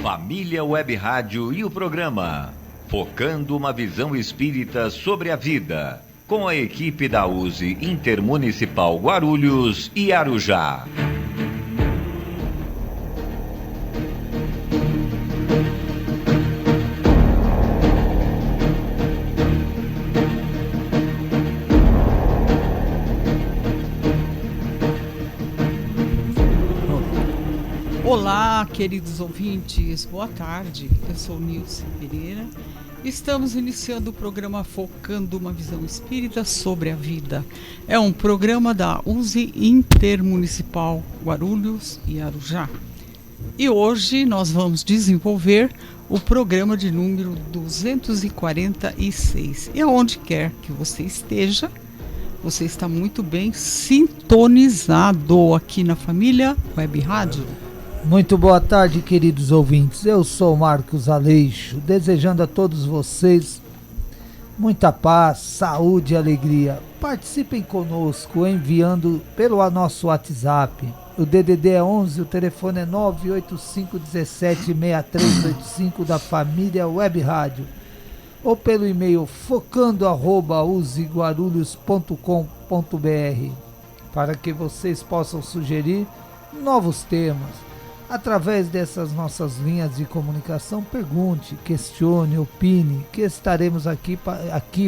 Família Web Rádio e o programa Focando uma Visão Espírita sobre a Vida, com a equipe da USE Intermunicipal Guarulhos e Arujá. Olá, queridos ouvintes, boa tarde. Eu sou Nilce Pereira. Estamos iniciando o programa Focando uma Visão Espírita sobre a Vida. É um programa da USE Intermunicipal Guarulhos e Arujá. E hoje nós vamos desenvolver o programa de número 246. E aonde quer que você esteja, você está muito bem sintonizado aqui na Família Web Rádio. Muito boa tarde, queridos ouvintes. Eu sou Marcos Aleixo, desejando a todos vocês muita paz, saúde e alegria. Participem conosco enviando pelo nosso WhatsApp. O DDD é 11, o telefone é 985176385 da Família Web Rádio. Ou pelo e-mail focando@useguarulhos.com.br para que vocês possam sugerir novos temas. Através dessas nossas linhas de comunicação, pergunte, questione, opine, que estaremos aqui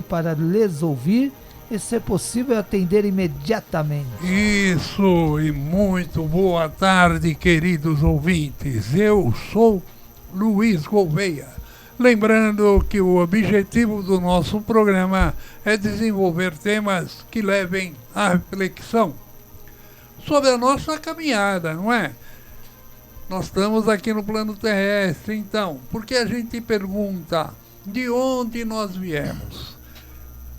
para lhes ouvir e, se possível, atender imediatamente. Isso, e muito boa tarde, queridos ouvintes. Eu sou Luiz Gouveia. Lembrando que o objetivo do nosso programa é desenvolver temas que levem à reflexão sobre a nossa caminhada, não é? Nós estamos aqui no plano terrestre, então, porque a gente pergunta de onde nós viemos,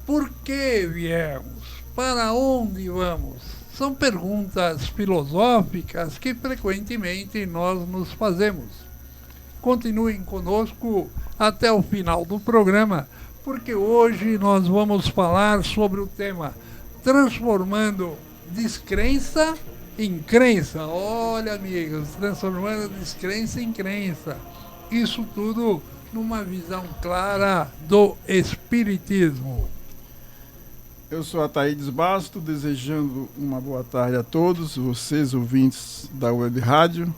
por que viemos, para onde vamos? São perguntas filosóficas que frequentemente nós nos fazemos. Continuem conosco até o final do programa, porque hoje nós vamos falar sobre o tema transformando descrença em crença. Olha, amigos, transformando descrença em crença. Isso tudo numa visão clara do Espiritismo. Eu sou Ataídes Basto, desejando uma boa tarde a todos vocês, ouvintes da Web Rádio.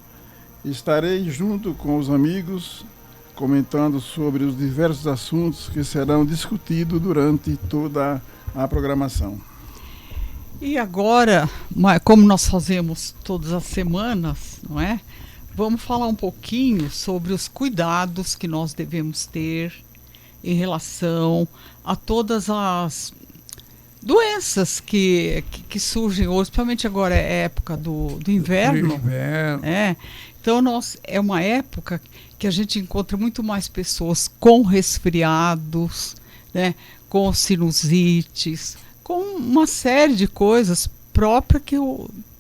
Estarei junto com os amigos comentando sobre os diversos assuntos que serão discutidos durante toda a programação. E agora, como nós fazemos todas as semanas, não é? Vamos falar um pouquinho sobre os cuidados que nós devemos ter em relação a todas as doenças que surgem hoje, principalmente agora é época do inverno. Então é uma época que a gente encontra muito mais pessoas com resfriados, né, com sinusites, com uma série de coisas próprias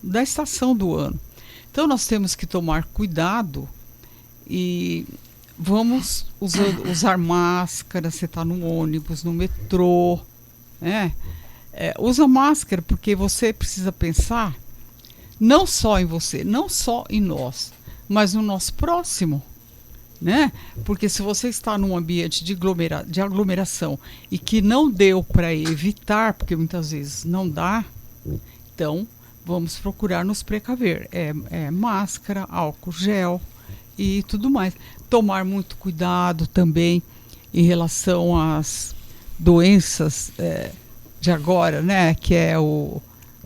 da estação do ano. Então nós temos que tomar cuidado e vamos usar máscara. Você está no ônibus, no metrô, né? Usa máscara, porque você precisa pensar não só em você, não só em nós, mas no nosso próximo, né? Porque se você está num ambiente de aglomeração e que não deu para evitar, porque muitas vezes não dá, então vamos procurar nos precaver. Máscara, álcool gel e tudo mais. Tomar muito cuidado também em relação às doenças de agora, né? Que é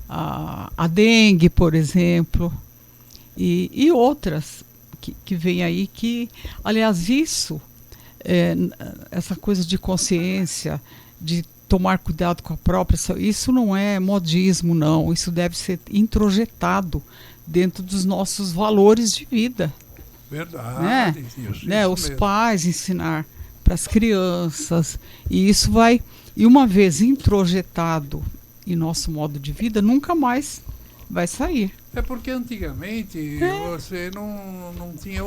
a dengue, por exemplo, e outras que vem aí, que, aliás, essa coisa de consciência, de tomar cuidado com a própria saúde, isso não é modismo, não. Isso deve ser introjetado dentro dos nossos valores de vida. Verdade. Né? Os pais ensinar para as crianças, e isso vai, e uma vez introjetado em nosso modo de vida, nunca mais vai sair. É porque antigamente você não tinha,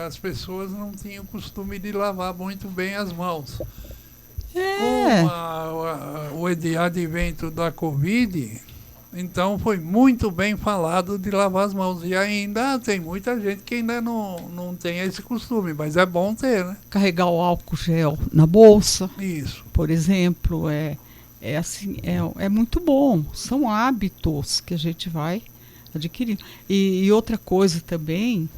as pessoas não tinham o costume de lavar muito bem as mãos. Com o advento da Covid, Então foi muito bem falado de lavar as mãos. E ainda tem muita gente que ainda não tem esse costume, mas é bom ter, né? Carregar o álcool gel na bolsa, Isso. por exemplo, é muito bom. São hábitos que a gente vai adquirindo. E outra coisa também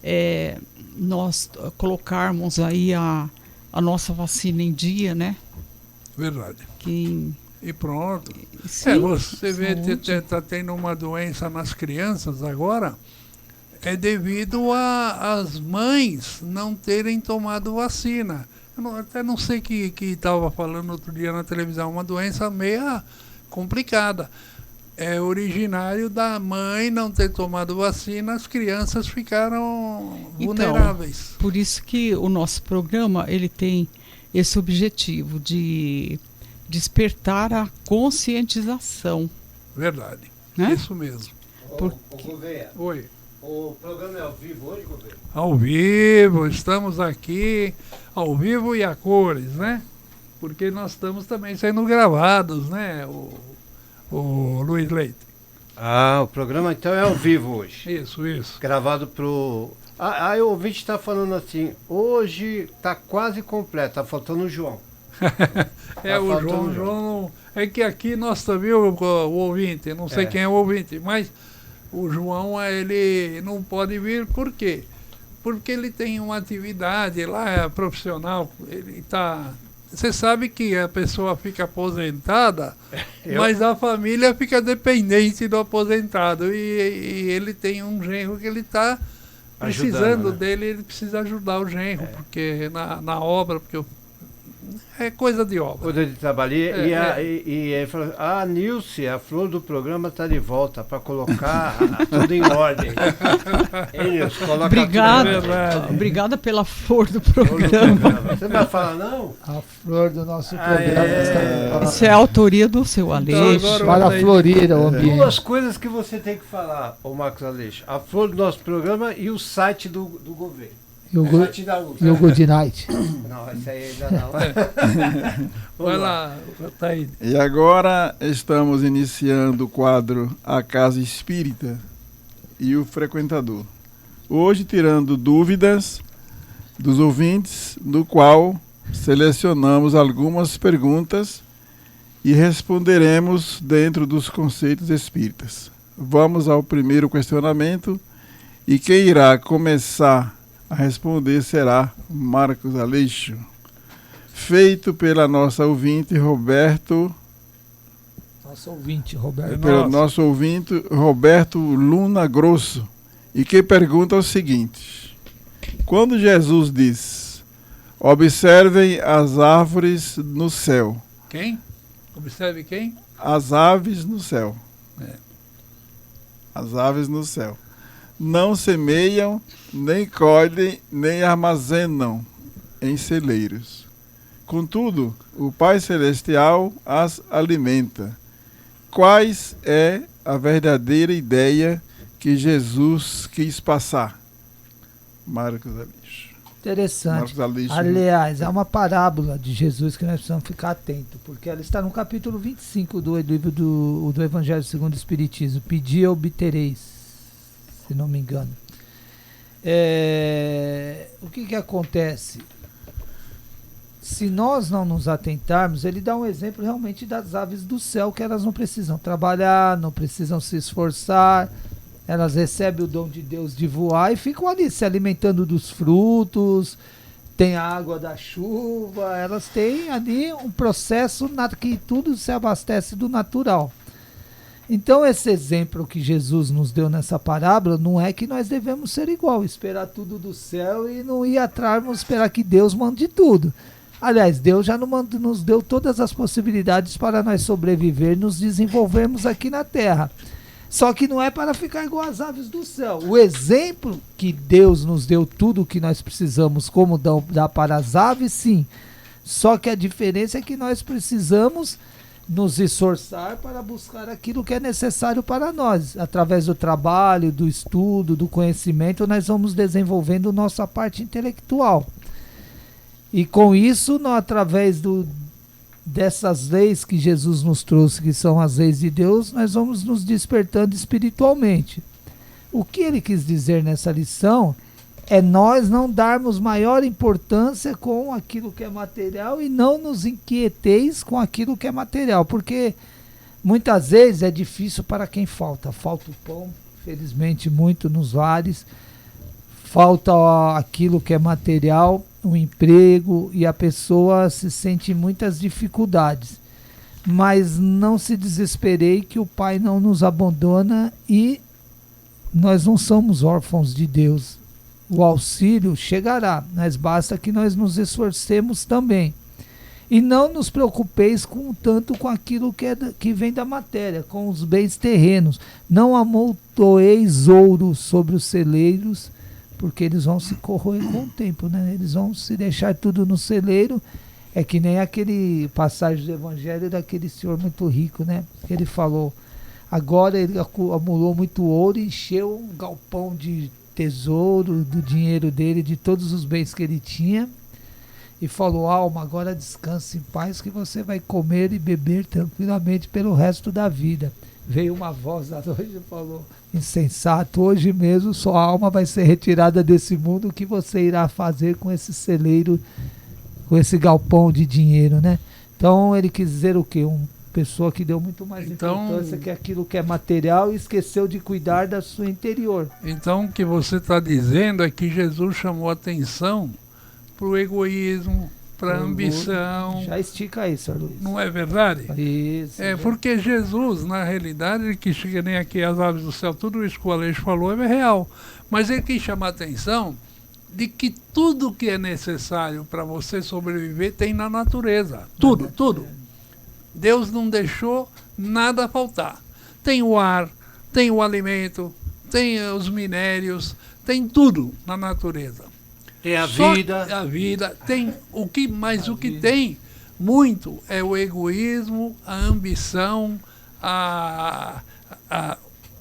é nós colocarmos aí a nossa vacina em dia, né? Verdade. E pronto. Sim, Você vê saúde. que está tendo uma doença nas crianças agora, é devido às mães não terem tomado vacina. Até não sei que estava falando outro dia na televisão, uma doença meio complicada. É originário da mãe não ter tomado vacina, as crianças ficaram vulneráveis. Por isso que o nosso programa ele tem esse objetivo de despertar a conscientização. Verdade. Né? Isso mesmo. Gouveia, Oi. o programa é ao vivo hoje, Gouveia? Ao vivo, estamos aqui, ao vivo e a cores, né? Porque nós estamos também sendo gravados, né, o Luiz Leite? Ah, o programa então é ao vivo hoje. Isso. Gravado pro... o ouvinte está falando assim, hoje está quase completo, tá faltando o João. É, o João. É que aqui nós também, o ouvinte, não sei quem é o ouvinte, mas o João, ele não pode vir, por quê? Porque ele tem uma atividade lá, é profissional, ele está... Você sabe que a pessoa fica aposentada, mas a família fica dependente do aposentado. E ele tem um genro que ele está precisando dele, ele precisa ajudar o genro, porque na obra, porque é coisa de obra. Coisa de trabalho. E ele falou, Nilce, a flor do programa está de volta para colocar tudo em ordem. Ei, Nilce, coloca Obrigada, tudo em ordem. obrigada pela flor do programa. Você vai falar não? A flor do nosso programa está Isso é a autoria do seu Aleixo. agora para a florida o ambiente. Duas coisas que você tem que falar, ô Marcos Aleixo. A flor do nosso programa e o site do governo. E o O site da USP. Good Night. Não, esse aí ainda não. Vai lá, tá aí. E agora estamos iniciando o quadro A Casa Espírita e o Frequentador. Hoje tirando dúvidas dos ouvintes, do qual selecionamos algumas perguntas e responderemos dentro dos conceitos espíritas. Vamos ao primeiro questionamento e quem irá começar a responder será Marcos Aleixo, feito pela nossa ouvinte Roberto. Nosso ouvinte, Roberto. Pelo nosso ouvinte Roberto Luna Grosso, e que pergunta o seguinte: quando Jesus diz, observem as árvores no céu. Quem? Observe quem? As aves no céu. É. As aves no céu. Não semeiam, nem colhem, nem armazenam em celeiros. Contudo, o Pai Celestial as alimenta. Quais é a verdadeira ideia que Jesus quis passar? Marcos Aleixo. Interessante. Marcos Aleixo. Aliás, é uma parábola de Jesus que nós precisamos ficar atentos, porque ela está no capítulo 25 do livro do Evangelho segundo o Espiritismo. Pedi e obtereis, se não me engano. O que acontece? Se nós não nos atentarmos, ele dá um exemplo realmente das aves do céu, que elas não precisam trabalhar, não precisam se esforçar, elas recebem o dom de Deus de voar e ficam ali se alimentando dos frutos, tem a água da chuva, elas têm ali um processo que tudo se abastece do natural. Então esse exemplo que Jesus nos deu nessa parábola não é que nós devemos ser igual, esperar tudo do céu e não ir atrás, esperar que Deus mande tudo. Aliás, Deus já nos deu todas as possibilidades para nós sobreviver e nos desenvolvermos aqui na Terra. Só que não é para ficar igual às aves do céu. O exemplo que Deus nos deu tudo o que nós precisamos, como dá para as aves, sim. Só que a diferença é que nós precisamos nos esforçar para buscar aquilo que é necessário para nós. Através do trabalho, do estudo, do conhecimento, nós vamos desenvolvendo nossa parte intelectual. E com isso, através dessas leis que Jesus nos trouxe, que são as leis de Deus, nós vamos nos despertando espiritualmente. O que ele quis dizer nessa lição é nós não darmos maior importância com aquilo que é material e não nos inquieteis com aquilo que é material, porque muitas vezes é difícil para quem falta. Falta o pão, felizmente muito nos lares, falta aquilo que é material, o emprego, e a pessoa se sente em muitas dificuldades. Mas não se desesperei, que o Pai não nos abandona e nós não somos órfãos de Deus. O auxílio chegará, mas basta que nós nos esforcemos também. E não nos preocupeis tanto com aquilo que vem da matéria, com os bens terrenos. Não amontoeis ouro sobre os celeiros, porque eles vão se corroer com o tempo, né? Eles vão se deixar tudo no celeiro. É que nem aquele passagem do Evangelho daquele senhor muito rico, né? Que ele falou, agora ele acumulou muito ouro e encheu um galpão de tesouro, do dinheiro dele, de todos os bens que ele tinha. E falou, alma, agora descanse em paz, que você vai comer e beber tranquilamente pelo resto da vida. Veio uma voz da noite e falou, insensato, hoje mesmo sua alma vai ser retirada desse mundo, o que você irá fazer com esse celeiro, com esse galpão de dinheiro, né? Então ele quis dizer o quê? Uma pessoa que deu muito mais importância que aquilo que é material e esqueceu de cuidar da sua interior. Então o que você está dizendo é que Jesus chamou atenção para o egoísmo, para a ambição. Já estica aí, Sr. Luiz. Não é verdade? Isso. É, porque Jesus, na realidade, ele quis que nem aqui as aves do céu, tudo isso que o Aleixo falou é real. Mas ele quis chamar a atenção de que tudo que é necessário para você sobreviver tem na natureza. Tudo, tudo. Deus não deixou nada faltar. Tem o ar, tem o alimento, tem os minérios, tem tudo na natureza. Tem a vida, tem o que, mas o que tem muito é o egoísmo, a ambição,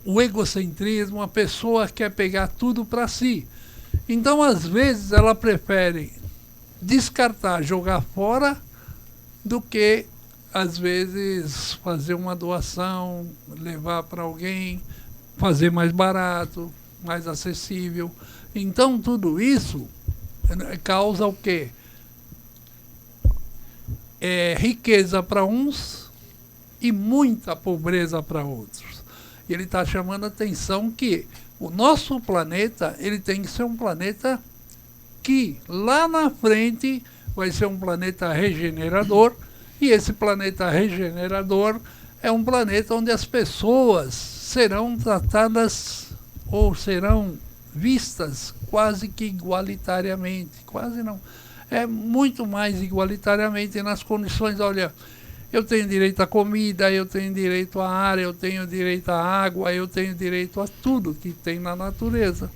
o egocentrismo, a pessoa quer pegar tudo para si. Então, às vezes, ela prefere descartar, jogar fora, do que, às vezes, fazer uma doação, levar para alguém, fazer mais barato, mais acessível. Então, tudo isso causa o quê? Riqueza para uns e muita pobreza para outros. E ele está chamando a atenção que o nosso planeta, ele tem que ser um planeta que lá na frente vai ser um planeta regenerador, e esse planeta regenerador é um planeta onde as pessoas serão tratadas ou serão vistas quase que igualitariamente, quase não, é muito mais igualitariamente nas condições, olha, eu tenho direito à comida, eu tenho direito à ar, eu tenho direito à água, eu tenho direito a tudo que tem na natureza.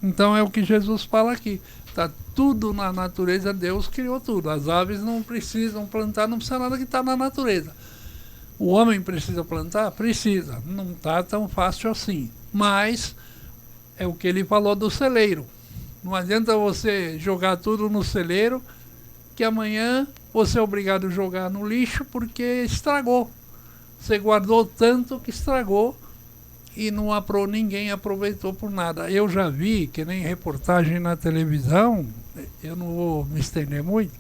Então é o que Jesus fala aqui, está tudo na natureza, Deus criou tudo, as aves não precisam plantar, não precisa nada que está na natureza. O homem precisa plantar? Precisa, não está tão fácil assim, mas é o que ele falou do celeiro. Não adianta você jogar tudo no celeiro, que amanhã você é obrigado a jogar no lixo porque estragou. Você guardou tanto que estragou e ninguém aproveitou por nada. Eu já vi, que nem reportagem na televisão, eu não vou me estender muito,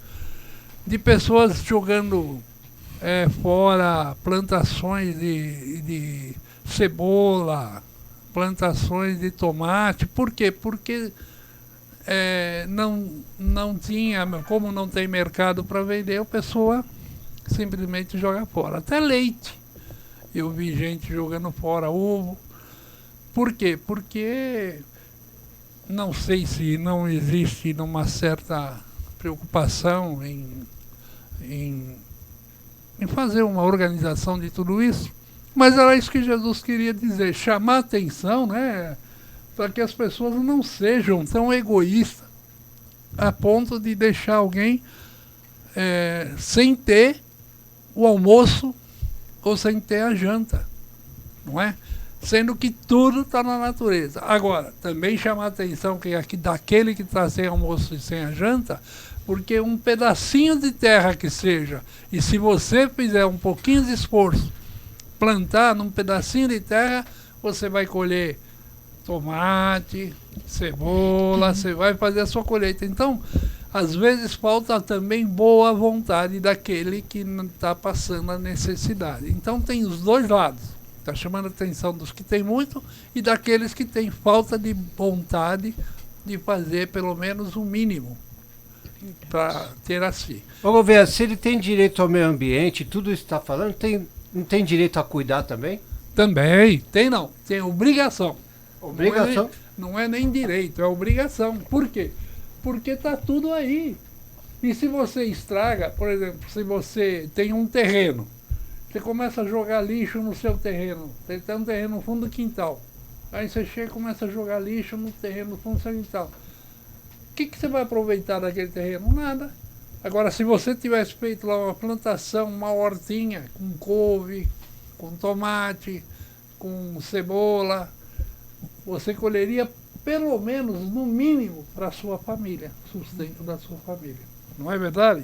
de pessoas jogando fora plantações de cebola, plantações de tomate. Por quê? Porque não tinha, como não tem mercado para vender, a pessoa simplesmente joga fora. Até leite. Eu vi gente jogando fora ovo. Por quê? Porque não sei se não existe uma certa preocupação em fazer uma organização de tudo isso. Mas era isso que Jesus queria dizer, chamar a atenção, né, para que as pessoas não sejam tão egoístas a ponto de deixar alguém sem ter o almoço ou sem ter a janta, não é? sendo que tudo está na natureza. Agora, também chama a atenção que aqui daquele que está sem almoço e sem a janta, porque um pedacinho de terra que seja, e se você fizer um pouquinho de esforço, plantar num pedacinho de terra, você vai colher tomate, cebola, você vai fazer a sua colheita. Então, às vezes falta também boa vontade daquele que não está passando a necessidade. Então tem os dois lados. Está chamando a atenção dos que têm muito e daqueles que têm falta de vontade de fazer pelo menos o mínimo para ter assim. Vamos ver, se ele tem direito ao meio ambiente, tudo isso que está falando, não tem direito a cuidar também? Também, tem obrigação. Obrigação? Não é nem direito, é obrigação. Por quê? Porque está tudo aí. E se você estraga, por exemplo, se você tem um terreno, você começa a jogar lixo no seu terreno, você tem um terreno no fundo do quintal, aí você chega e começa a jogar lixo no terreno no fundo do seu quintal. O que você vai aproveitar daquele terreno? Nada. Agora, se você tivesse feito lá uma plantação, uma hortinha, com couve, com tomate, com cebola, você colheria pelo menos, no mínimo, para a sua família, sustento da sua família. Não é verdade?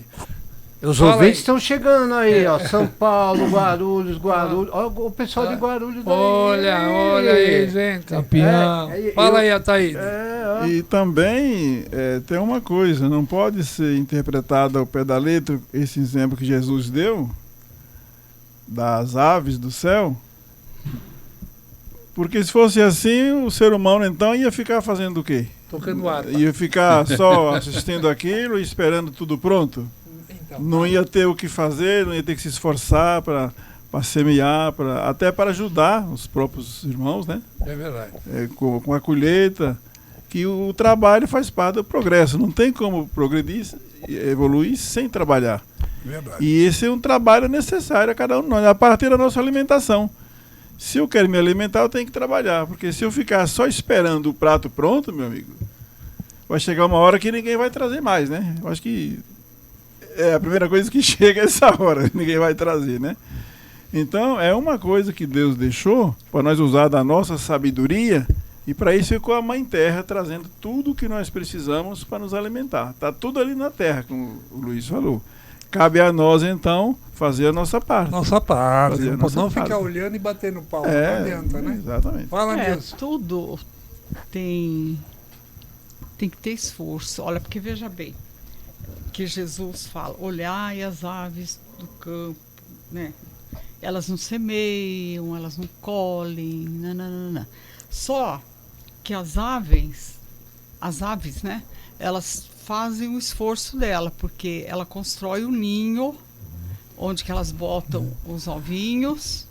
Os Fala ouvintes aí. estão chegando aí, ó. São Paulo, Guarulhos. Olha o pessoal de Guarulhos daí. Olha aí, gente. Campeão. Fala aí, Ataíde. E também tem uma coisa, não pode ser interpretado ao pé da letra esse exemplo que Jesus deu das aves do céu, porque se fosse assim, o ser humano então ia ficar fazendo o quê? Tocando harpa. Ia ficar só assistindo aquilo e esperando tudo pronto? Então, Não ia ter o que fazer, não ia ter que se esforçar para semear, até para ajudar os próprios irmãos, né? é verdade. Com a colheita, que o trabalho faz parte do progresso. Não tem como progredir, evoluir sem trabalhar. Verdade. E esse é um trabalho necessário a cada um de nós, a partir da nossa alimentação. Se eu quero me alimentar, eu tenho que trabalhar, porque se eu ficar só esperando o prato pronto, meu amigo, vai chegar uma hora que ninguém vai trazer mais, né? Eu acho que é a primeira coisa que chega essa hora, ninguém vai trazer, né? Então, é uma coisa que Deus deixou para nós usar da nossa sabedoria, e para isso ficou a Mãe Terra trazendo tudo o que nós precisamos para nos alimentar. Está tudo ali na terra, como o Luiz falou. Cabe a nós, então, fazer a nossa parte. Nossa parte. Fazer a Não nossa ficar parte. olhando e batendo pau. Não adianta, né? Exatamente. Fala, Nilson. Tudo tem que ter esforço. Olha, porque veja bem, que Jesus fala, olhai as aves do campo, né? Elas não semeiam, elas não colhem, nananana. Só que as aves, né? Elas fazem o esforço dela, porque ela constrói um ninho onde que elas botam os ovinhos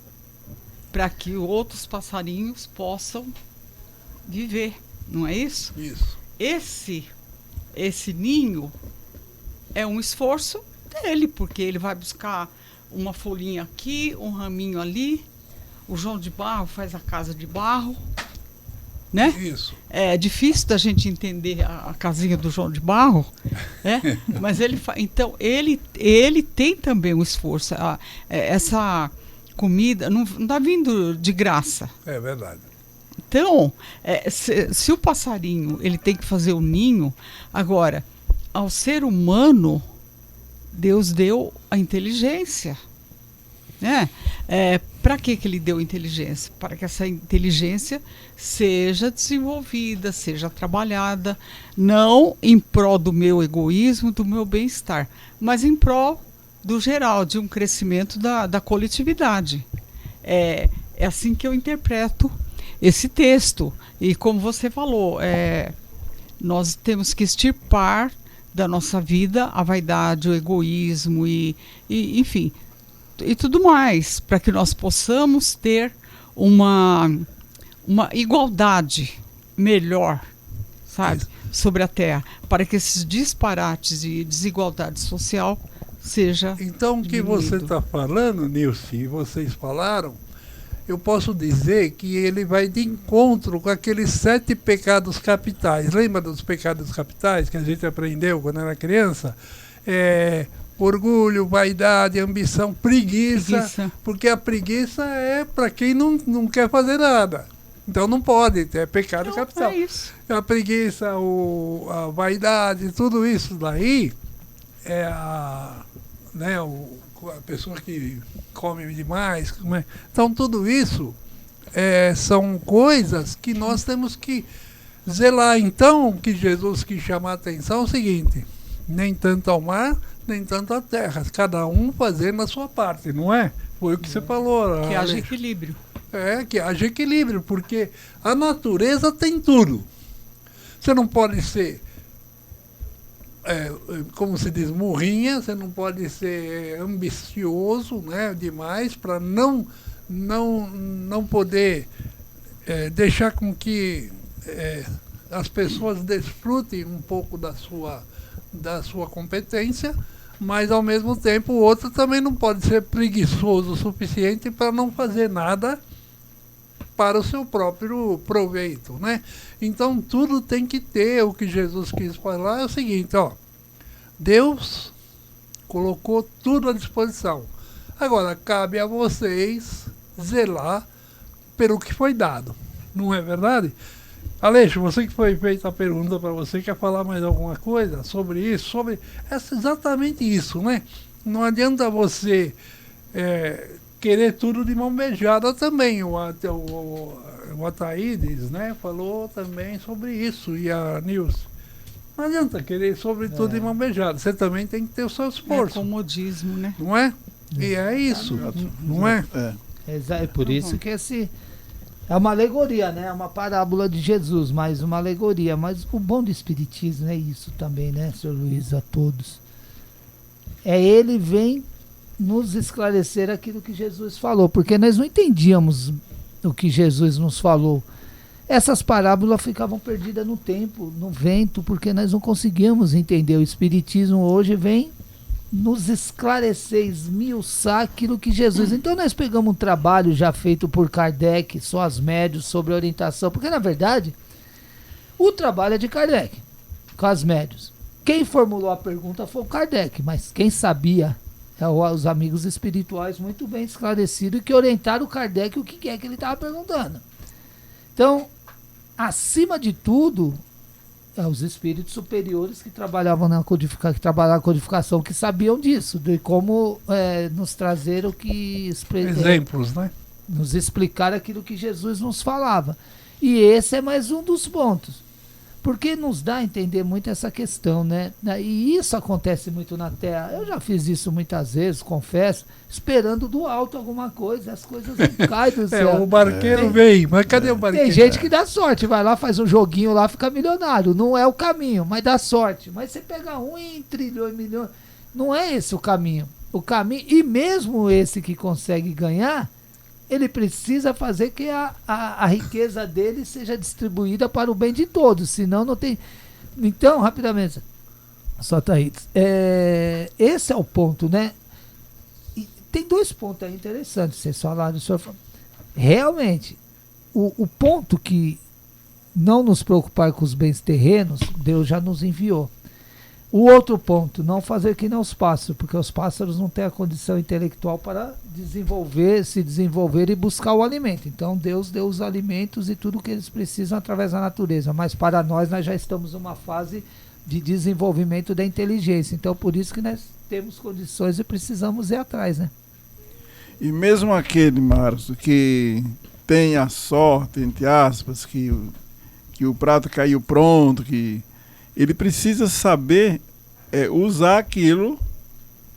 para que outros passarinhos possam viver, não é isso? Isso. Esse ninho é um esforço dele, porque ele vai buscar uma folhinha aqui, um raminho ali. O João de Barro faz a casa de barro, né? Isso. É difícil da gente entender a casinha do João de Barro, né? Mas então ele tem também um esforço. Essa comida não está vindo de graça. É verdade. Então, se o passarinho ele tem que fazer o ninho, agora, ao ser humano, Deus deu a inteligência, né? Para que ele deu inteligência? Para que essa inteligência seja desenvolvida, seja trabalhada, não em prol do meu egoísmo, do meu bem-estar, mas em prol do geral, de um crescimento da coletividade. É assim que eu interpreto esse texto. E como você falou, nós temos que extirpar da nossa vida a vaidade, o egoísmo e enfim, e tudo mais, para que nós possamos ter uma igualdade melhor, sabe, sobre a Terra, para que esses disparates e desigualdade social seja Então, o que você está falando, Nilce, e vocês falaram, eu posso dizer que ele vai de encontro com aqueles 7 pecados capitais. Lembra dos pecados capitais que a gente aprendeu quando era criança? orgulho, vaidade, ambição, preguiça. Porque a preguiça é para quem não quer fazer nada. Então não pode, é pecado capital. É isso. A preguiça, a vaidade, tudo isso daí é a pessoa que come demais. Então tudo isso são coisas que nós temos que zelar. Então, que Jesus quis chamar a atenção é o seguinte: nem tanto ao mar, nem tanto à terra. Cada um fazendo a sua parte, não é? Foi o que você falou. Que haja equilíbrio. Que haja equilíbrio, porque a natureza tem tudo. Você não pode ser, como se diz, murrinha, você não pode ser ambicioso, né, demais, para não poder deixar com que as pessoas desfrutem um pouco da sua competência, mas ao mesmo tempo o outro também não pode ser preguiçoso o suficiente para não fazer nada para o seu próprio proveito, né? Então tudo tem que ter. O que Jesus quis falar é o seguinte, Deus colocou tudo à disposição. Agora cabe a vocês zelar pelo que foi dado, não é verdade? Aleixo, você que foi feita a pergunta para você, quer falar mais alguma coisa sobre isso? Exatamente isso, né? Não adianta você querer tudo de mão beijada também. O Ataídes, né, falou também sobre isso, e a Nilce. Não adianta querer sobre tudo de mão beijada. Você também tem que ter o seu esforço. É comodismo, né? Não é? E é isso, não é? É por isso que é uma alegoria, né? É uma parábola de Jesus, mais uma alegoria. Mas o bom do Espiritismo é isso também, né, Sr. Luiz, a todos. Ele vem nos esclarecer aquilo que Jesus falou, porque nós não entendíamos o que Jesus nos falou. Essas parábolas ficavam perdidas no tempo, no vento, porque nós não conseguíamos entender. O Espiritismo hoje vem nos esclarecer, esmiuçar aquilo que Jesus... Então nós pegamos um trabalho já feito por Kardec, Sós Médios, sobre orientação, porque na verdade o trabalho é de Kardec, com as médios. Quem formulou a pergunta foi o Kardec, mas quem sabia os amigos espirituais muito bem esclarecidos, que orientaram o Kardec o que é que ele estava perguntando. Então, acima de tudo, os espíritos superiores que trabalhavam na codificação, que sabiam disso, de como nos trazer o que... exemplos, né? Nos explicar aquilo que Jesus nos falava. E esse é mais um dos pontos. Porque nos dá a entender muito essa questão, né? E isso acontece muito na Terra. Eu já fiz isso muitas vezes, confesso, esperando do alto alguma coisa, as coisas não caem do céu. O barqueiro veio, mas cadê o barqueiro? Tem gente que dá sorte, vai lá, faz um joguinho lá, fica milionário. Não é o caminho, mas dá sorte. Mas você pega em trilhões, milhões, não é esse o caminho. O caminho, e mesmo esse que consegue ganhar, ele precisa fazer que a riqueza dele seja distribuída para o bem de todos, senão não tem... Então, rapidamente, só Thaís, esse é o ponto, né? E tem dois pontos aí interessantes, vocês falaram, o senhor falou. Realmente, o ponto que não nos preocupar com os bens terrenos, Deus já nos enviou. O outro ponto, não fazer que nem os pássaros, porque os pássaros não têm a condição intelectual para se desenvolver e buscar o alimento. Então Deus deu os alimentos e tudo que eles precisam através da natureza, mas para nós já estamos numa fase de desenvolvimento da inteligência. Então por isso que nós temos condições e precisamos ir atrás, né? E mesmo aquele, Marcos, que tem a sorte, entre aspas, que o prato caiu pronto, que ele precisa saber usar aquilo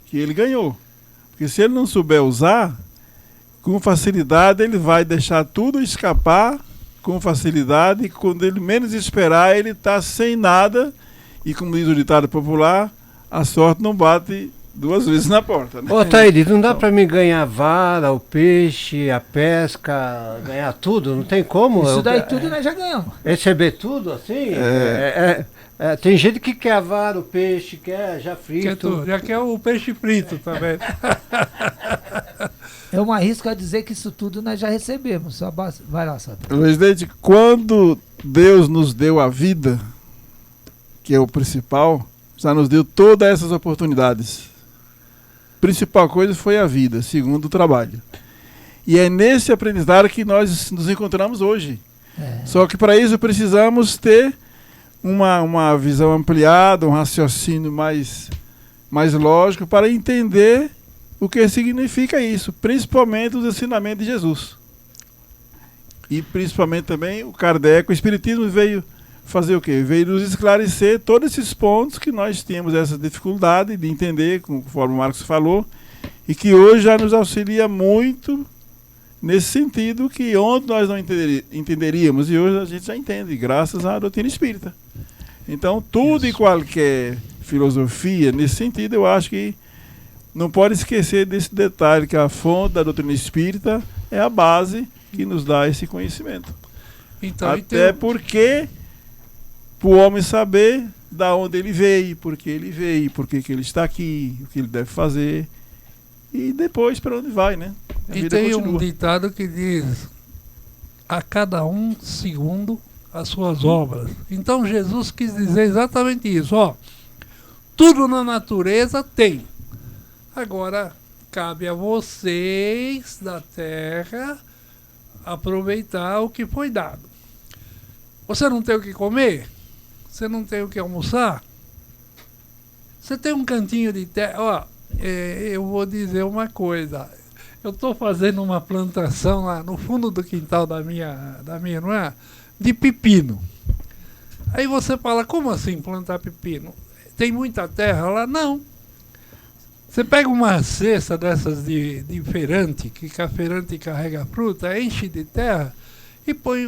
que ele ganhou. Porque se ele não souber usar, com facilidade ele vai deixar tudo escapar com facilidade, e quando ele menos esperar, ele está sem nada, e como diz o ditado popular, a sorte não bate duas vezes na porta, né? Ô, Taíde, não dá pra mim ganhar a vara, o peixe, a pesca, ganhar tudo? Não tem como? Isso daí tudo nós já ganhamos. Receber tudo, assim? Tem gente que quer a vara, o peixe, quer já frito. Já quer o peixe frito também. Eu arrisco a dizer que isso tudo nós já recebemos. Vai lá, Santa. Presidente, quando Deus nos deu a vida, que é o principal, já nos deu todas essas oportunidades. principal coisa foi a vida, segundo o trabalho. E é nesse aprendizado que nós nos encontramos hoje. Só que para isso precisamos ter uma visão ampliada, um raciocínio mais lógico para entender o que significa isso, principalmente os ensinamentos de Jesus. E principalmente também o Kardec, o Espiritismo veio fazer o quê? Veio nos esclarecer todos esses pontos que nós tínhamos essa dificuldade de entender, conforme o Marcos falou, e que hoje já nos auxilia muito nesse sentido que ontem nós não entenderíamos e hoje a gente já entende, graças à doutrina espírita. Então, tudo e qualquer filosofia, nesse sentido, eu acho que não pode esquecer desse detalhe, que a fonte da doutrina espírita é a base que nos dá esse conhecimento. Então, até porque, para o homem saber da onde ele veio, por que ele veio, por que ele está aqui, o que ele deve fazer, e depois para onde vai, né? E tem um ditado que diz: a cada um segundo as suas obras. Então Jesus quis dizer exatamente isso, ó. Tudo na natureza tem. Agora cabe a vocês da terra aproveitar o que foi dado. Você não tem o que comer? Você não tem o que almoçar? Você tem um cantinho de terra? Ó, eu vou dizer uma coisa. Eu estou fazendo uma plantação lá no fundo do quintal da minha irmã de pepino. Aí você fala, como assim plantar pepino? Tem muita terra lá? Não. Você pega uma cesta dessas de feirante, que a feirante carrega fruta, enche de terra e põe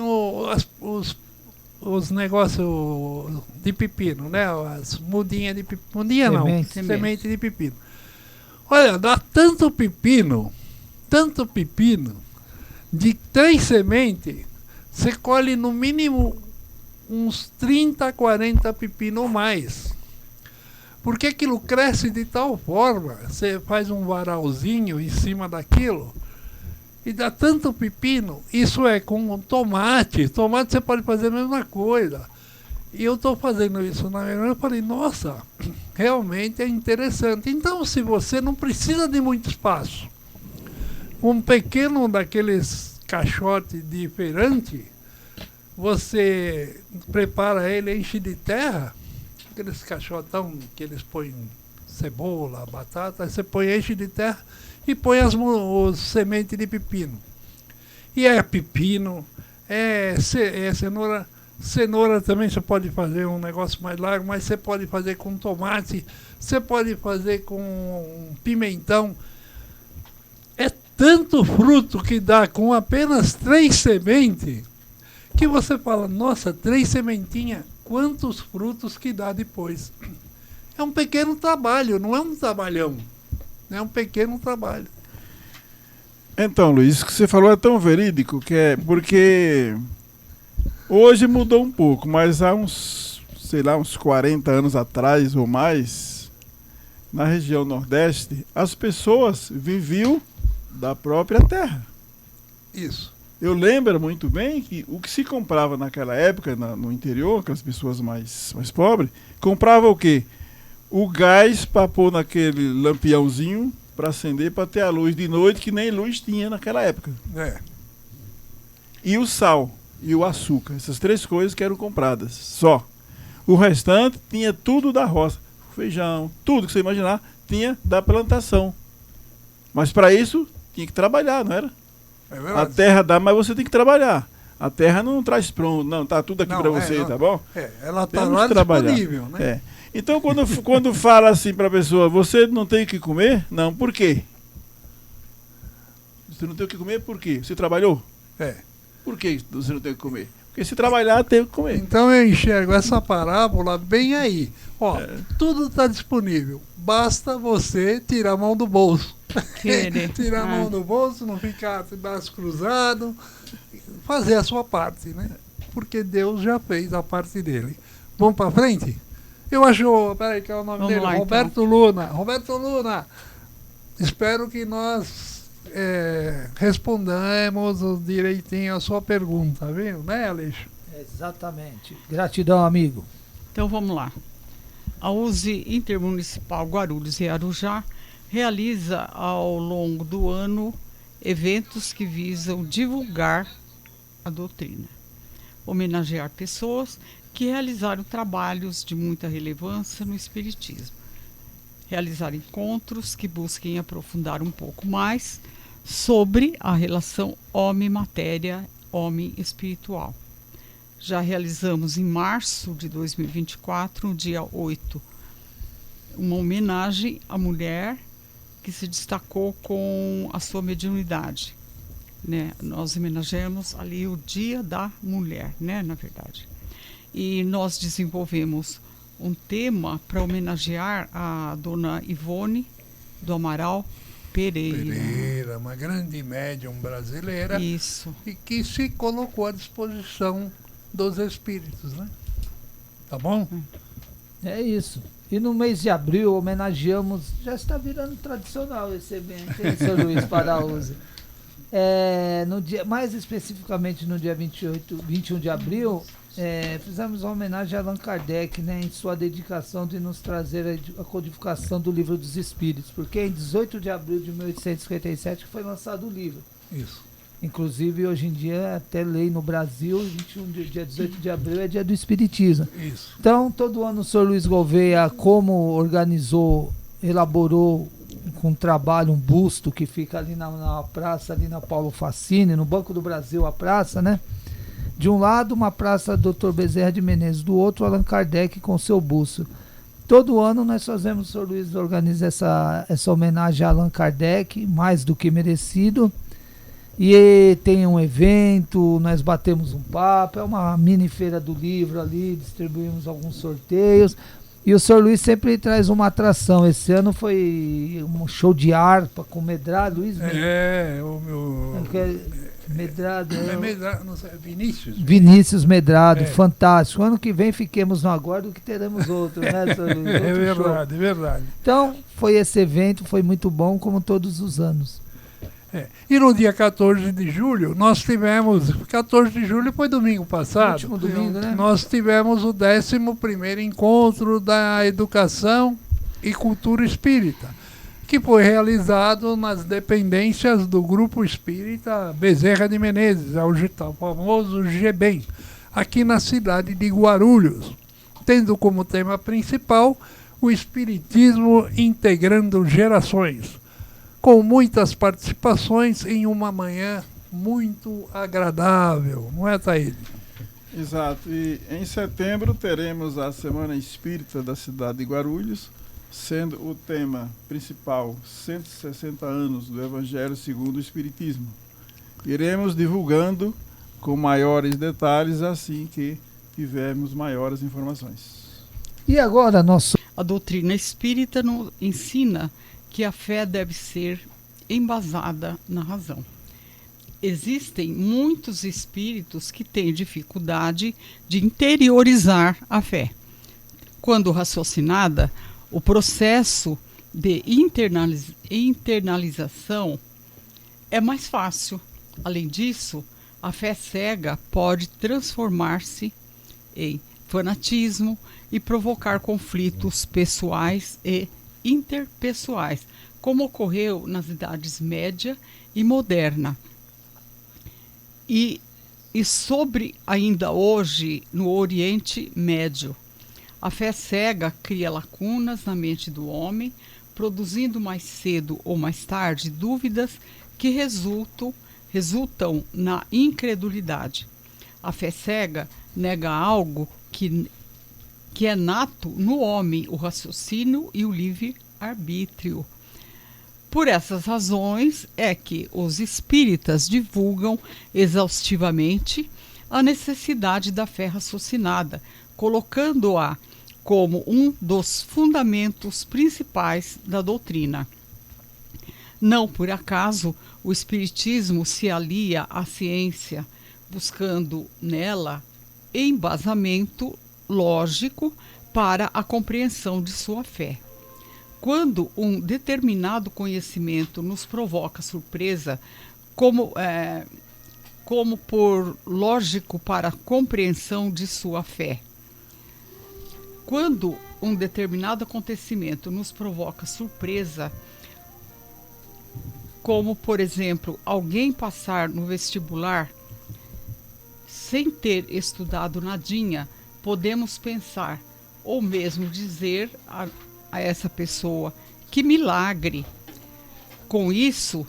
os negócios de pepino, né? As mudinhas de pepino. Mudinha não, semente de pepino. Olha, dá tanto pepino, de 3 sementes, você colhe no mínimo uns 30, 40 pepinos ou mais. Porque aquilo cresce de tal forma, você faz um varalzinho em cima daquilo e dá tanto pepino. Isso é com tomate. Tomate você pode fazer a mesma coisa. E eu estou fazendo isso na minha irmã, eu falei, nossa, realmente é interessante. Então, se você não precisa de muito espaço, um pequeno daqueles caixotes de feirante, você prepara ele, enche de terra, aqueles caixotão que eles põem cebola, batata, você põe, enche de terra e põe as sementes de pepino. E é pepino, é cenoura. Cenoura também você pode fazer um negócio mais largo, mas você pode fazer com tomate, você pode fazer com pimentão. É tanto fruto que dá com apenas 3 sementes, que você fala, nossa, 3 sementinhas, quantos frutos que dá depois. É um pequeno trabalho, não é um trabalhão, é um pequeno trabalho. Então, Luiz, isso que você falou é tão verídico, que é porque hoje mudou um pouco, mas há uns 40 anos atrás ou mais, na região Nordeste, as pessoas viviam da própria terra. Isso. Eu lembro muito bem que o que se comprava naquela época, no interior, aquelas pessoas mais pobres, comprava o quê? O gás para pôr naquele lampiãozinho para acender, para ter a luz de noite, que nem luz tinha naquela época. É. E o sal e o açúcar, essas 3 coisas que eram compradas, só. O restante tinha tudo da roça, feijão, tudo que você imaginar, tinha da plantação. Mas para isso, tinha que trabalhar, não era? É verdade. A terra dá, mas você tem que trabalhar. A terra não traz pronto, não, tá tudo aqui para você, não. tá bom? Ela tá Temos lá que trabalhar. disponível, né? É. Então, quando fala assim para a pessoa, você não tem o que comer? Não, por quê? Você não tem o que comer por quê? Você trabalhou? É. Por que você não tem o que comer? Porque se trabalhar, tem o que comer. Então eu enxergo essa parábola bem aí. Ó, tudo está disponível. Basta você tirar a mão do bolso. Tirar a mão do bolso, não ficar de braço cruzado, fazer a sua parte, né? Porque Deus já fez a parte dele. Vamos para frente? Eu acho, peraí, que é o nome Vamos dele, lá, Roberto então. Luna. Roberto Luna, espero que nós respondamos direitinho a sua pergunta, viu, né, Aleixo? Exatamente. Gratidão, amigo. Então vamos lá. A USE Intermunicipal Guarulhos e Arujá realiza ao longo do ano eventos que visam divulgar a doutrina, homenagear pessoas que realizaram trabalhos de muita relevância no Espiritismo, realizar encontros que busquem aprofundar um pouco mais sobre a relação homem-matéria, homem-espiritual. Já realizamos em março de 2024, no dia 8, uma homenagem à mulher que se destacou com a sua mediunidade, né? Nós homenageamos ali o Dia da Mulher, né, na verdade. E nós desenvolvemos um tema para homenagear a dona Ivone do Amaral Pereira, uma grande médium brasileira. Isso. E que se colocou à disposição dos espíritos, né? Tá bom? É isso. E no mês de abril homenageamos, já está virando tradicional esse evento, hein, São Luís Paraúza. No dia, mais especificamente no dia 21 de abril, fizemos uma homenagem a Allan Kardec, né, em sua dedicação de nos trazer a codificação do Livro dos Espíritos, porque em 18 de abril de 1857 foi lançado o livro. Isso. Inclusive, hoje em dia, até lei no Brasil, dia 18 de abril é dia do Espiritismo. Isso. Então, todo ano o senhor Luiz Gouveia, como elaborou com trabalho um busto que fica ali na praça, ali na Paulo Facine, no Banco do Brasil, a praça, né? De um lado, uma praça Dr. Bezerra de Menezes, do outro, Allan Kardec com seu busto. Todo ano nós fazemos, o senhor Luiz organiza essa homenagem a Allan Kardec, mais do que merecido. E tem um evento, nós batemos um papo, é uma mini feira do livro ali, distribuímos alguns sorteios. E o senhor Luiz sempre traz uma atração. Esse ano foi um show de harpa com Medrado, Luiz? O meu... Medrado. Não sei, Vinícius. Vinícius Medrado, fantástico. Ano que vem fiquemos no aguardo que teremos outro, né, senhor Luiz? É verdade, é verdade. Então, foi esse evento, foi muito bom, como todos os anos. E no dia 14 de julho, nós tivemos... 14 de julho foi domingo passado. Último domingo, né? Nós tivemos o 11º Encontro da Educação e Cultura Espírita, que foi realizado nas dependências do Grupo Espírita Bezerra de Menezes, o famoso GBEM, aqui na cidade de Guarulhos, tendo como tema principal o Espiritismo integrando gerações, com muitas participações em uma manhã muito agradável, não é, Taíde? Exato, e em setembro teremos a Semana Espírita da cidade de Guarulhos, sendo o tema principal 160 anos do Evangelho segundo o Espiritismo. Iremos divulgando com maiores detalhes assim que tivermos maiores informações. E agora a doutrina espírita ensina que a fé deve ser embasada na razão. Existem muitos espíritos que têm dificuldade de interiorizar a fé. Quando raciocinada, o processo de internalização é mais fácil. Além disso, a fé cega pode transformar-se em fanatismo e provocar conflitos pessoais e interpessoais, como ocorreu nas idades média e moderna. E sobre ainda hoje no Oriente Médio. A fé cega cria lacunas na mente do homem, produzindo mais cedo ou mais tarde dúvidas que resultam na incredulidade. A fé cega nega algo que é nato no homem, o raciocínio e o livre-arbítrio. Por essas razões é que os espíritas divulgam exaustivamente a necessidade da fé raciocinada, colocando-a como um dos fundamentos principais da doutrina. Não por acaso o Espiritismo se alia à ciência, buscando nela embasamento lógico para a compreensão de sua fé. Quando um determinado conhecimento nos provoca surpresa, como por lógico para a compreensão de sua fé. Quando um determinado acontecimento nos provoca surpresa, como, por exemplo, alguém passar no vestibular sem ter estudado nadinha, podemos pensar, ou mesmo dizer a essa pessoa, que milagre! Com isso,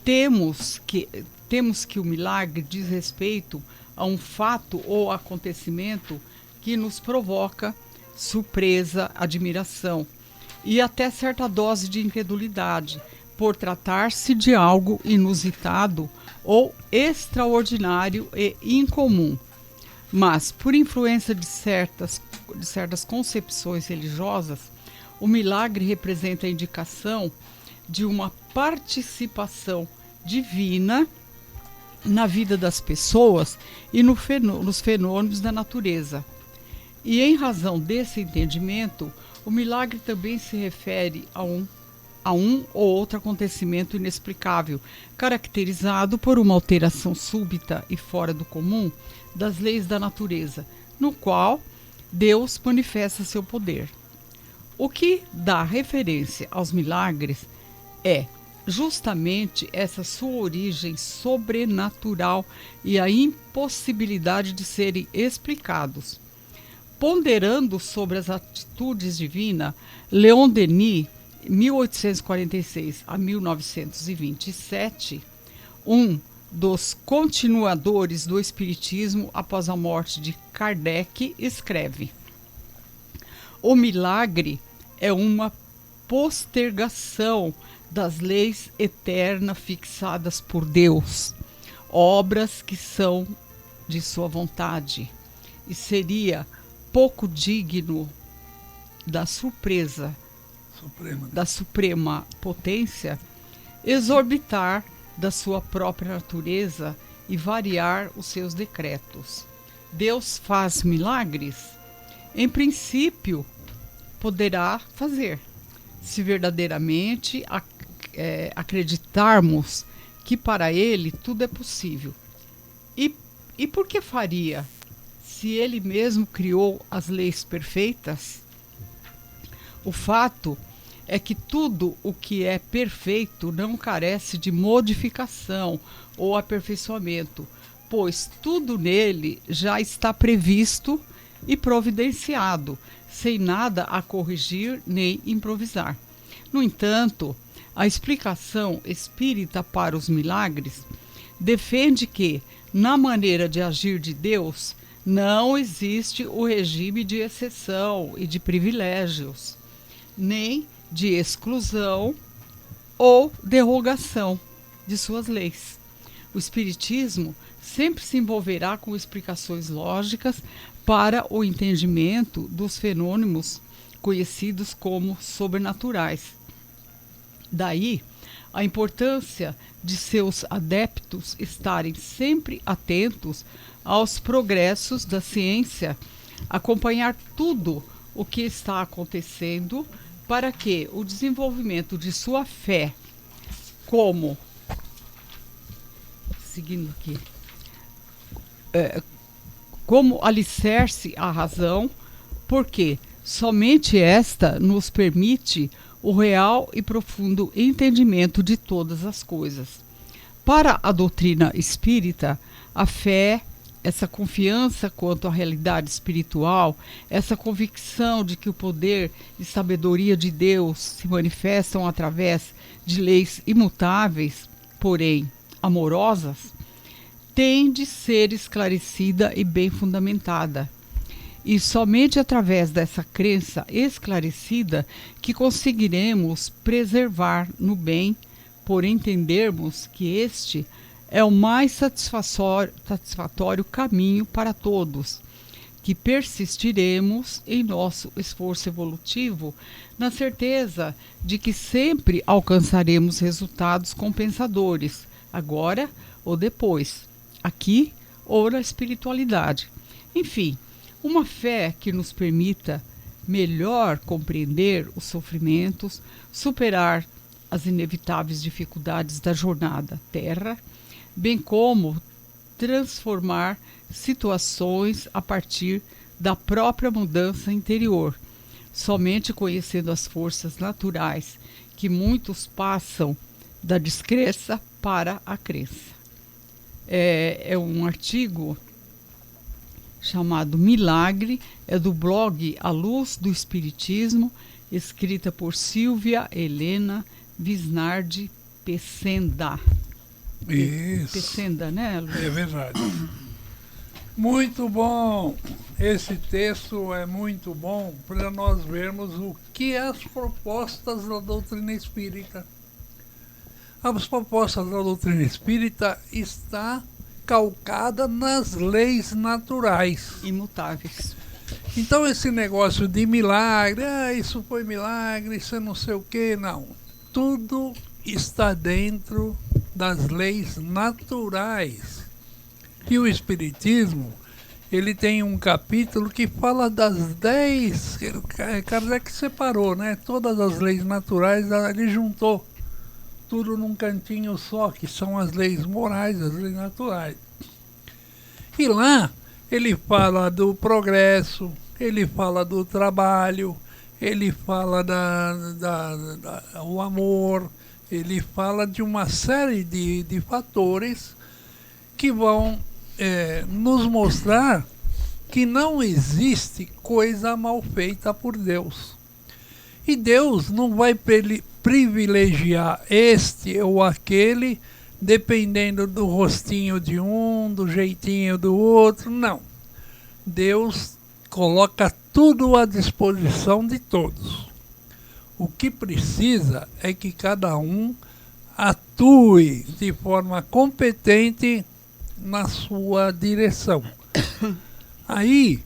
temos que o milagre diz respeito a um fato ou acontecimento que nos provoca surpresa, admiração e até certa dose de incredulidade, por tratar-se de algo inusitado ou extraordinário e incomum. Mas, por influência de certas concepções religiosas, o milagre representa a indicação de uma participação divina na vida das pessoas e nos fenômenos da natureza. E em razão desse entendimento, o milagre também se refere a um ou outro acontecimento inexplicável, caracterizado por uma alteração súbita e fora do comum das leis da natureza, no qual Deus manifesta seu poder. O que dá referência aos milagres é justamente essa sua origem sobrenatural e a impossibilidade de serem explicados. Ponderando sobre as atitudes divinas, Leon Denis, 1846 a 1927, um dos continuadores do Espiritismo após a morte de Kardec, escreve: o milagre é uma postergação das leis eternas fixadas por Deus, obras que são de sua vontade, e seria pouco digno da suprema potência exorbitar da sua própria natureza e variar os seus decretos. Deus faz milagres? Em princípio, poderá fazer, se verdadeiramente acreditarmos que para ele tudo é possível. E por que faria, se ele mesmo criou as leis perfeitas? O fato é que tudo o que é perfeito não carece de modificação ou aperfeiçoamento, pois tudo nele já está previsto e providenciado, sem nada a corrigir nem improvisar. No entanto, a explicação espírita para os milagres defende que, na maneira de agir de Deus, não existe o regime de exceção e de privilégios, nem de exclusão ou derrogação de suas leis. O Espiritismo sempre se envolverá com explicações lógicas para o entendimento dos fenômenos conhecidos como sobrenaturais. Daí, a importância de seus adeptos estarem sempre atentos aos progressos da ciência, acompanhar tudo o que está acontecendo para que o desenvolvimento de sua fé como alicerce à razão, porque somente esta nos permite o real e profundo entendimento de todas as coisas. Para a doutrina espírita, a fé, essa confiança quanto à realidade espiritual, essa convicção de que o poder e sabedoria de Deus se manifestam através de leis imutáveis, porém amorosas, tem de ser esclarecida e bem fundamentada. E somente através dessa crença esclarecida que conseguiremos preservar no bem, por entendermos que este é o mais satisfatório caminho para todos, que persistiremos em nosso esforço evolutivo, na certeza de que sempre alcançaremos resultados compensadores, agora ou depois, aqui ou na espiritualidade. Enfim, uma fé que nos permita melhor compreender os sofrimentos, superar as inevitáveis dificuldades da jornada terra, bem como transformar situações a partir da própria mudança interior. Somente conhecendo as forças naturais que muitos passam da descrença para a crença. É um artigo chamado Milagre, é do blog A Luz do Espiritismo, escrita por Silvia Helena Visnardi Pecenda. Isso. Pecenda, né, Luiz? É verdade. Muito bom. Esse texto é muito bom para nós vermos o que é as propostas da doutrina espírita. As propostas da doutrina espírita está calcada nas leis naturais. Imutáveis. Então esse negócio de milagre, isso foi milagre, isso é não sei o que, não. Tudo está dentro das leis naturais. E o Espiritismo, ele tem um capítulo que fala das 10, Kardec separou, né? Todas as leis naturais, ele juntou tudo num cantinho só, que são as leis morais, as leis naturais. E lá ele fala do progresso, ele fala do trabalho, ele fala o amor, ele fala de uma série de fatores que vão nos mostrar que não existe coisa mal feita por Deus. E Deus não vai privilegiar este ou aquele dependendo do rostinho de um, do jeitinho do outro, não. Deus coloca tudo à disposição de todos. O que precisa é que cada um atue de forma competente na sua direção. Aí,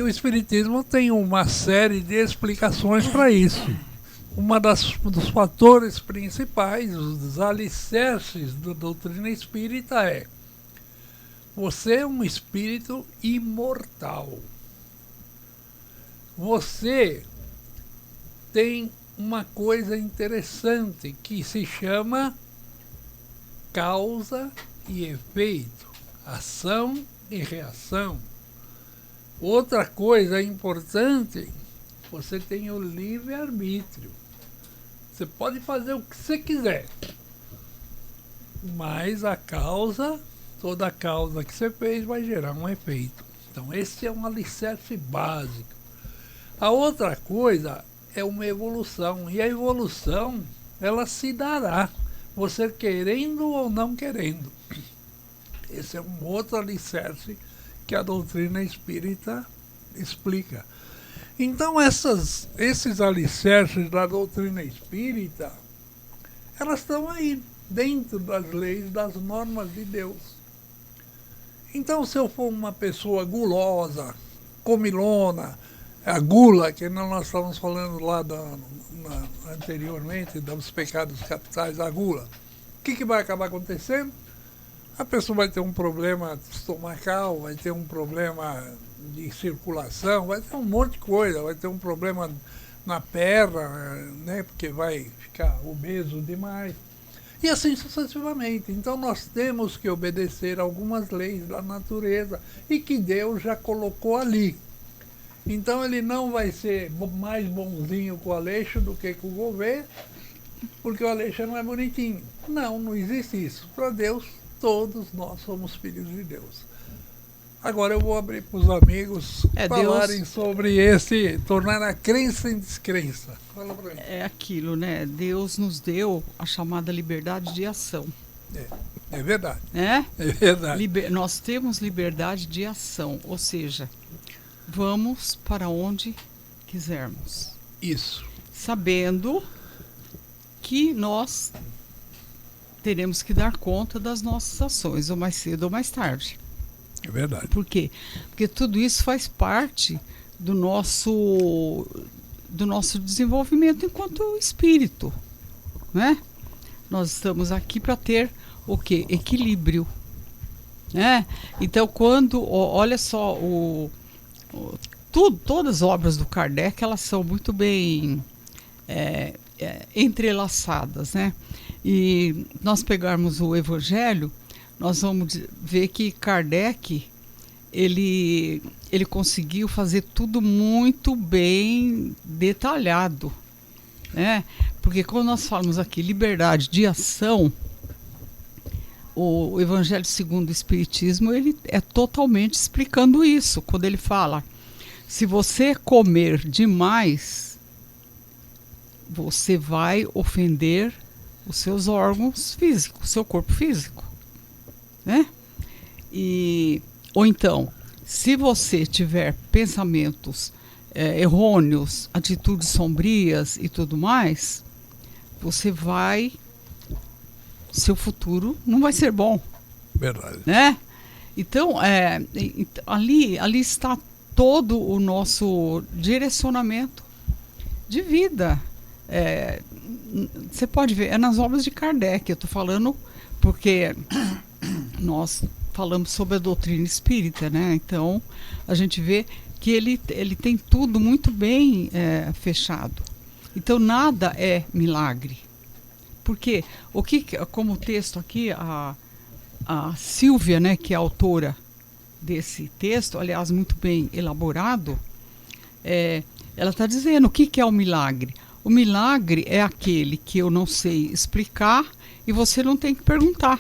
o Espiritismo tem uma série de explicações para isso. Dos fatores principais, os alicerces da doutrina espírita é: você é um espírito imortal. Você tem uma coisa interessante que se chama causa e efeito, ação e reação. Outra coisa importante, você tem o livre-arbítrio. Você pode fazer o que você quiser, mas toda a causa que você fez vai gerar um efeito. Então esse é um alicerce básico. A outra coisa é uma evolução, e a evolução ela se dará, você querendo ou não querendo. Esse é um outro alicerce que a doutrina espírita explica. Então esses alicerces da doutrina espírita, elas estão aí, dentro das leis, das normas de Deus. Então se eu for uma pessoa gulosa, comilona, a gula, que nós estávamos falando lá anteriormente, dos pecados capitais, a gula, o que vai acabar acontecendo? A pessoa vai ter um problema estomacal, vai ter um problema de circulação, vai ter um monte de coisa, vai ter um problema na perna, né, porque vai ficar obeso demais, e assim sucessivamente. Então nós temos que obedecer algumas leis da natureza e que Deus já colocou ali. Então ele não vai ser mais bonzinho com o Aleixo do que com o Gouveia, porque o Aleixo não é bonitinho. Não existe isso. Para Deus, todos nós somos filhos de Deus. Agora eu vou abrir para os amigos falarem sobre tornar a crença em descrença. Fala para mim. É aquilo, né? Deus nos deu a chamada liberdade de ação. É verdade. É verdade. Nós temos liberdade de ação, ou seja, vamos para onde quisermos. Isso. Sabendo que nós teremos que dar conta das nossas ações, ou mais cedo ou mais tarde. É verdade. Por quê? Porque tudo isso faz parte do nosso desenvolvimento enquanto espírito, né? Nós estamos aqui para ter o quê? Equilíbrio, né? Então, olha só, todas as obras do Kardec, elas são muito bem entrelaçadas, né? E nós pegarmos o Evangelho, nós vamos ver que Kardec, ele conseguiu fazer tudo muito bem detalhado, né? Porque quando nós falamos aqui liberdade de ação, o Evangelho segundo o Espiritismo, ele é totalmente explicando isso. Quando ele fala, se você comer demais, você vai ofender os seus órgãos físicos, seu corpo físico, né? Ou então, se você tiver pensamentos errôneos, atitudes sombrias e tudo mais, seu futuro não vai ser bom. Verdade. Né? Então, ali está todo o nosso direcionamento de vida. Você pode ver, é nas obras de Kardec. Eu estou falando porque nós falamos sobre a doutrina espírita, né? Então, a gente vê que ele tem tudo muito bem fechado. Então, nada é milagre. Porque, como o texto aqui, a Silvia, né, que é a autora desse texto, aliás, muito bem elaborado, ela está dizendo o que é o milagre. O milagre é aquele que eu não sei explicar e você não tem que perguntar.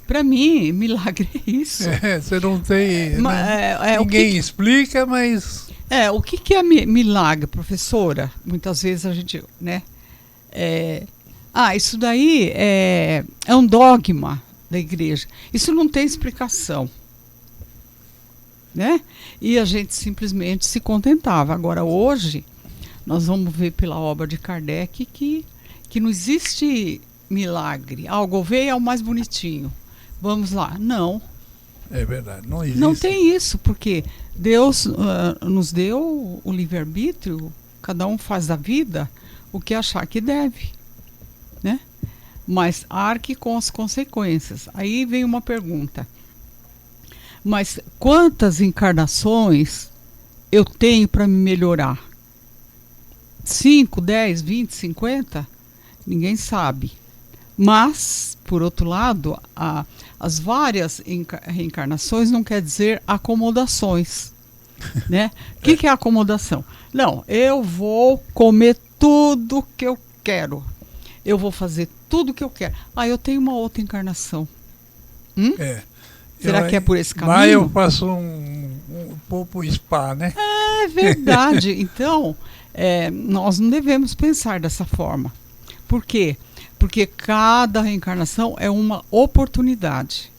Para mim, milagre é isso. Você não tem... ninguém explica, mas... O que é milagre, professora? Muitas vezes a gente, né? Isso daí é um dogma da igreja. Isso não tem explicação. Né? E a gente simplesmente se contentava. Agora, hoje, nós vamos ver pela obra de Kardec que não existe milagre. O Gouveia é o mais bonitinho. Vamos lá. Não. É verdade, não existe. Não tem isso, porque Deus nos deu o livre-arbítrio, cada um faz da vida o que achar que deve, né? Mas arque com as consequências. Aí vem uma pergunta. Mas quantas encarnações eu tenho para me melhorar? 5, 10, 20, 50? Ninguém sabe. Mas, por outro lado, as várias reencarnações não quer dizer acomodações. Né? O que é acomodação? Não, eu vou comer tudo que eu quero. Eu vou fazer tudo que eu quero. Eu tenho uma outra encarnação. Será que é por esse caminho? Lá eu faço um pouco spa, né? É verdade. Então, nós não devemos pensar dessa forma. Por quê? Porque cada reencarnação é uma oportunidade.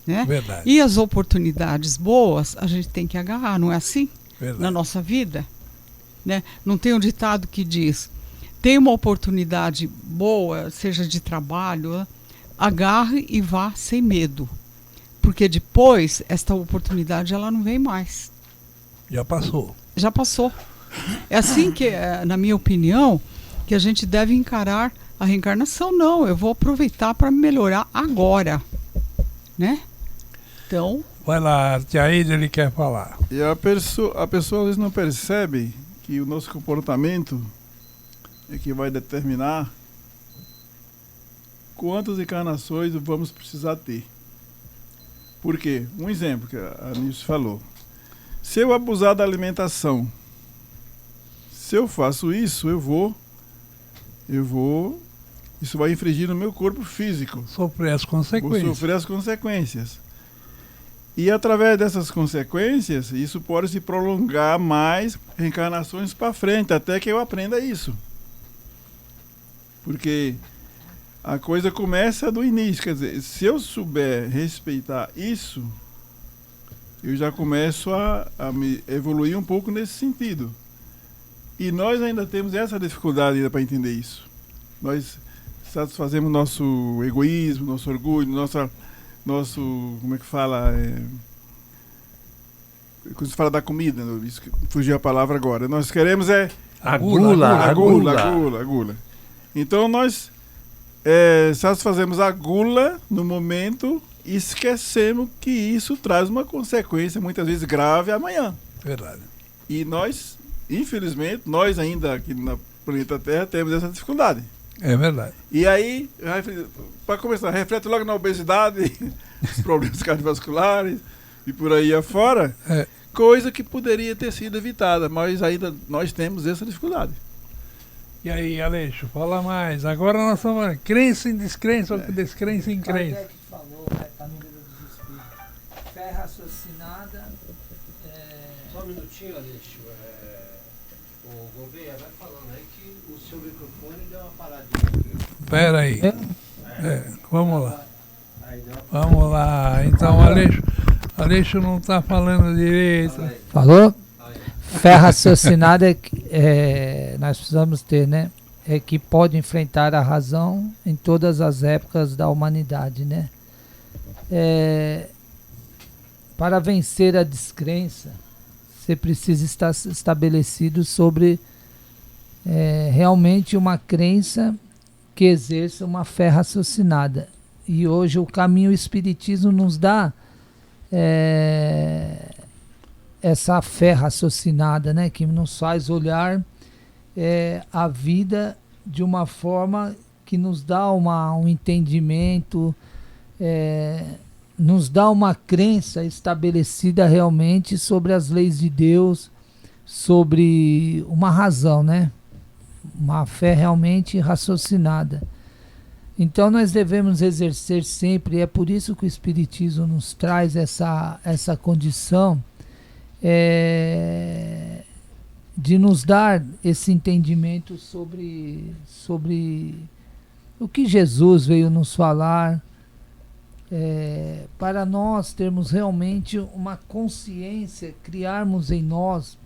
Né? Verdade. E as oportunidades boas a gente tem que agarrar, não é assim? Verdade. Na nossa vida. Né? Não tem um ditado que diz, tem uma oportunidade boa, seja de trabalho, agarre e vá sem medo. Porque depois, esta oportunidade ela não vem mais. Já passou. Já passou. É assim que, na minha opinião, que a gente deve encarar a reencarnação. Não, eu vou aproveitar para melhorar agora. Né? Então... Vai lá, Artiaíde, ele quer falar. E a pessoa às vezes não percebe que o nosso comportamento é que vai determinar quantas encarnações vamos precisar ter. Por quê? Um exemplo que a Nilce falou. Se eu abusar da alimentação, se eu faço isso, eu vou, isso vai infringir no meu corpo físico. Sofrer as consequências. Vou sofrer as consequências. E através dessas consequências, isso pode se prolongar mais reencarnações para frente, até que eu aprenda isso. Porque a coisa começa do início, quer dizer, se eu souber respeitar isso, eu já começo a me evoluir um pouco nesse sentido. E nós ainda temos essa dificuldade para entender isso. Nós satisfazemos nosso egoísmo, nosso orgulho, nosso, como é que fala? Quando se fala da comida, isso que fugiu a palavra agora. Nós queremos a gula. Então nós satisfazemos a gula no momento e esquecemos que isso traz uma consequência muitas vezes grave amanhã. Verdade. E nós, infelizmente, nós ainda aqui no planeta Terra temos essa dificuldade. É verdade. E aí, para começar, reflete logo na obesidade, os problemas cardiovasculares e por aí afora, coisa que poderia ter sido evitada, mas ainda nós temos essa dificuldade. E aí, Aleixo, fala mais. Agora nós estamos falando crença em descrença ou descrença em crença. Kardec falou, está no livro dos Espíritos. Fé raciocinada. Só um minutinho, Aleixo. O Gouveia vai falando aí que o seu microfone deu uma paradinha aqui. Pera aí. Vamos lá. Aí deu uma Vamos lá. Então, Aleixo não está falando direito. Falou? Fé raciocinada nós precisamos ter, né? É que pode enfrentar a razão em todas as épocas da humanidade, né? Para vencer a descrença, você precisa estar estabelecido sobre realmente uma crença que exerça uma fé raciocinada. E hoje o caminho espiritismo nos dá essa fé raciocinada, né, que nos faz olhar a vida de uma forma que nos dá um entendimento, nos dá uma crença estabelecida realmente sobre as leis de Deus, sobre uma razão, né? Uma fé realmente raciocinada. Então nós devemos exercer sempre, é por isso que o Espiritismo nos traz essa condição de nos dar esse entendimento sobre o que Jesus veio nos falar, para nós termos realmente uma consciência, criarmos em nós,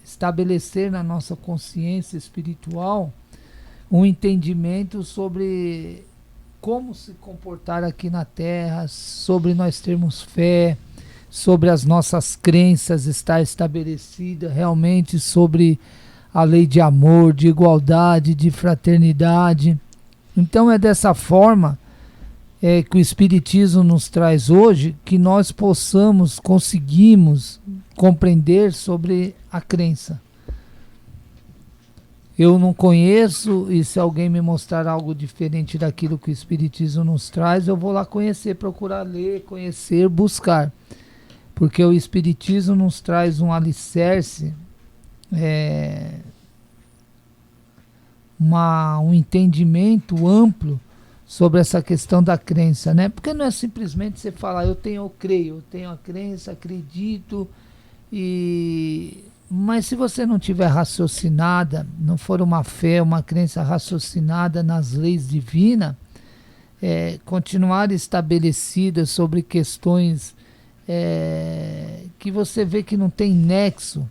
estabelecer na nossa consciência espiritual um entendimento sobre como se comportar aqui na Terra, sobre nós termos fé, sobre as nossas crenças estar estabelecida realmente sobre a lei de amor, de igualdade, de fraternidade. Então é dessa forma que o Espiritismo nos traz hoje, que nós conseguimos compreender sobre a crença. Eu não conheço, e se alguém me mostrar algo diferente daquilo que o Espiritismo nos traz, eu vou lá conhecer, procurar ler, conhecer, buscar. Porque o Espiritismo nos traz um alicerce, um entendimento amplo sobre essa questão da crença, né? Porque não é simplesmente você falar, eu creio, eu tenho a crença, acredito, mas se você não tiver raciocinada, não for uma fé, uma crença raciocinada nas leis divinas, continuar estabelecida sobre questões que você vê que não tem nexo.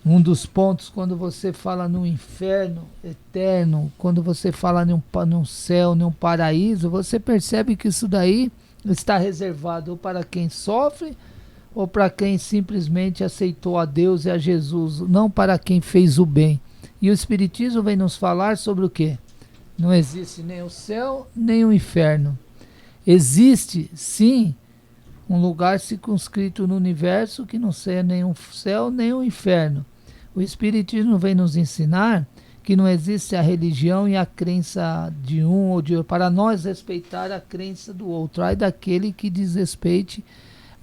Um dos pontos, quando você fala no inferno eterno, quando você fala num céu, num paraíso, você percebe que isso daí está reservado ou para quem sofre ou para quem simplesmente aceitou a Deus e a Jesus, não para quem fez o bem. E o Espiritismo vem nos falar sobre o quê? Não existe nem o céu, nem o inferno. Existe, sim, um lugar circunscrito no universo que não seja nem o céu, nem o inferno. O Espiritismo vem nos ensinar que não existe a religião e a crença de um ou de outro, para nós respeitar a crença do outro. Ai daquele que desrespeite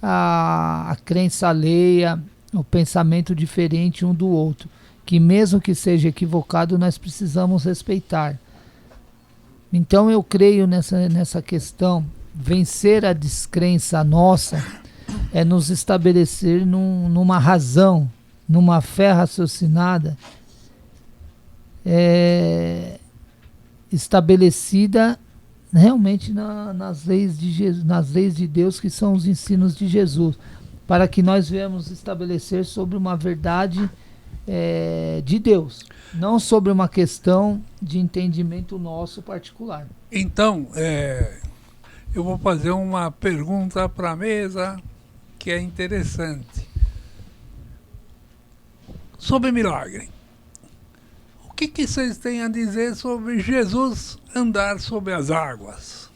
a crença alheia, o pensamento diferente um do outro, que mesmo que seja equivocado, nós precisamos respeitar. Então eu creio nessa questão. Vencer a descrença nossa é nos estabelecer numa razão, numa fé raciocinada, estabelecida realmente nas leis de Jesus, nas leis de Deus, que são os ensinos de Jesus, para que nós venhamos estabelecer sobre uma verdade de Deus, não sobre uma questão de entendimento nosso particular. Então, eu vou fazer uma pergunta para a mesa que é interessante. Sobre milagre. O que vocês têm a dizer sobre Jesus andar sobre as águas?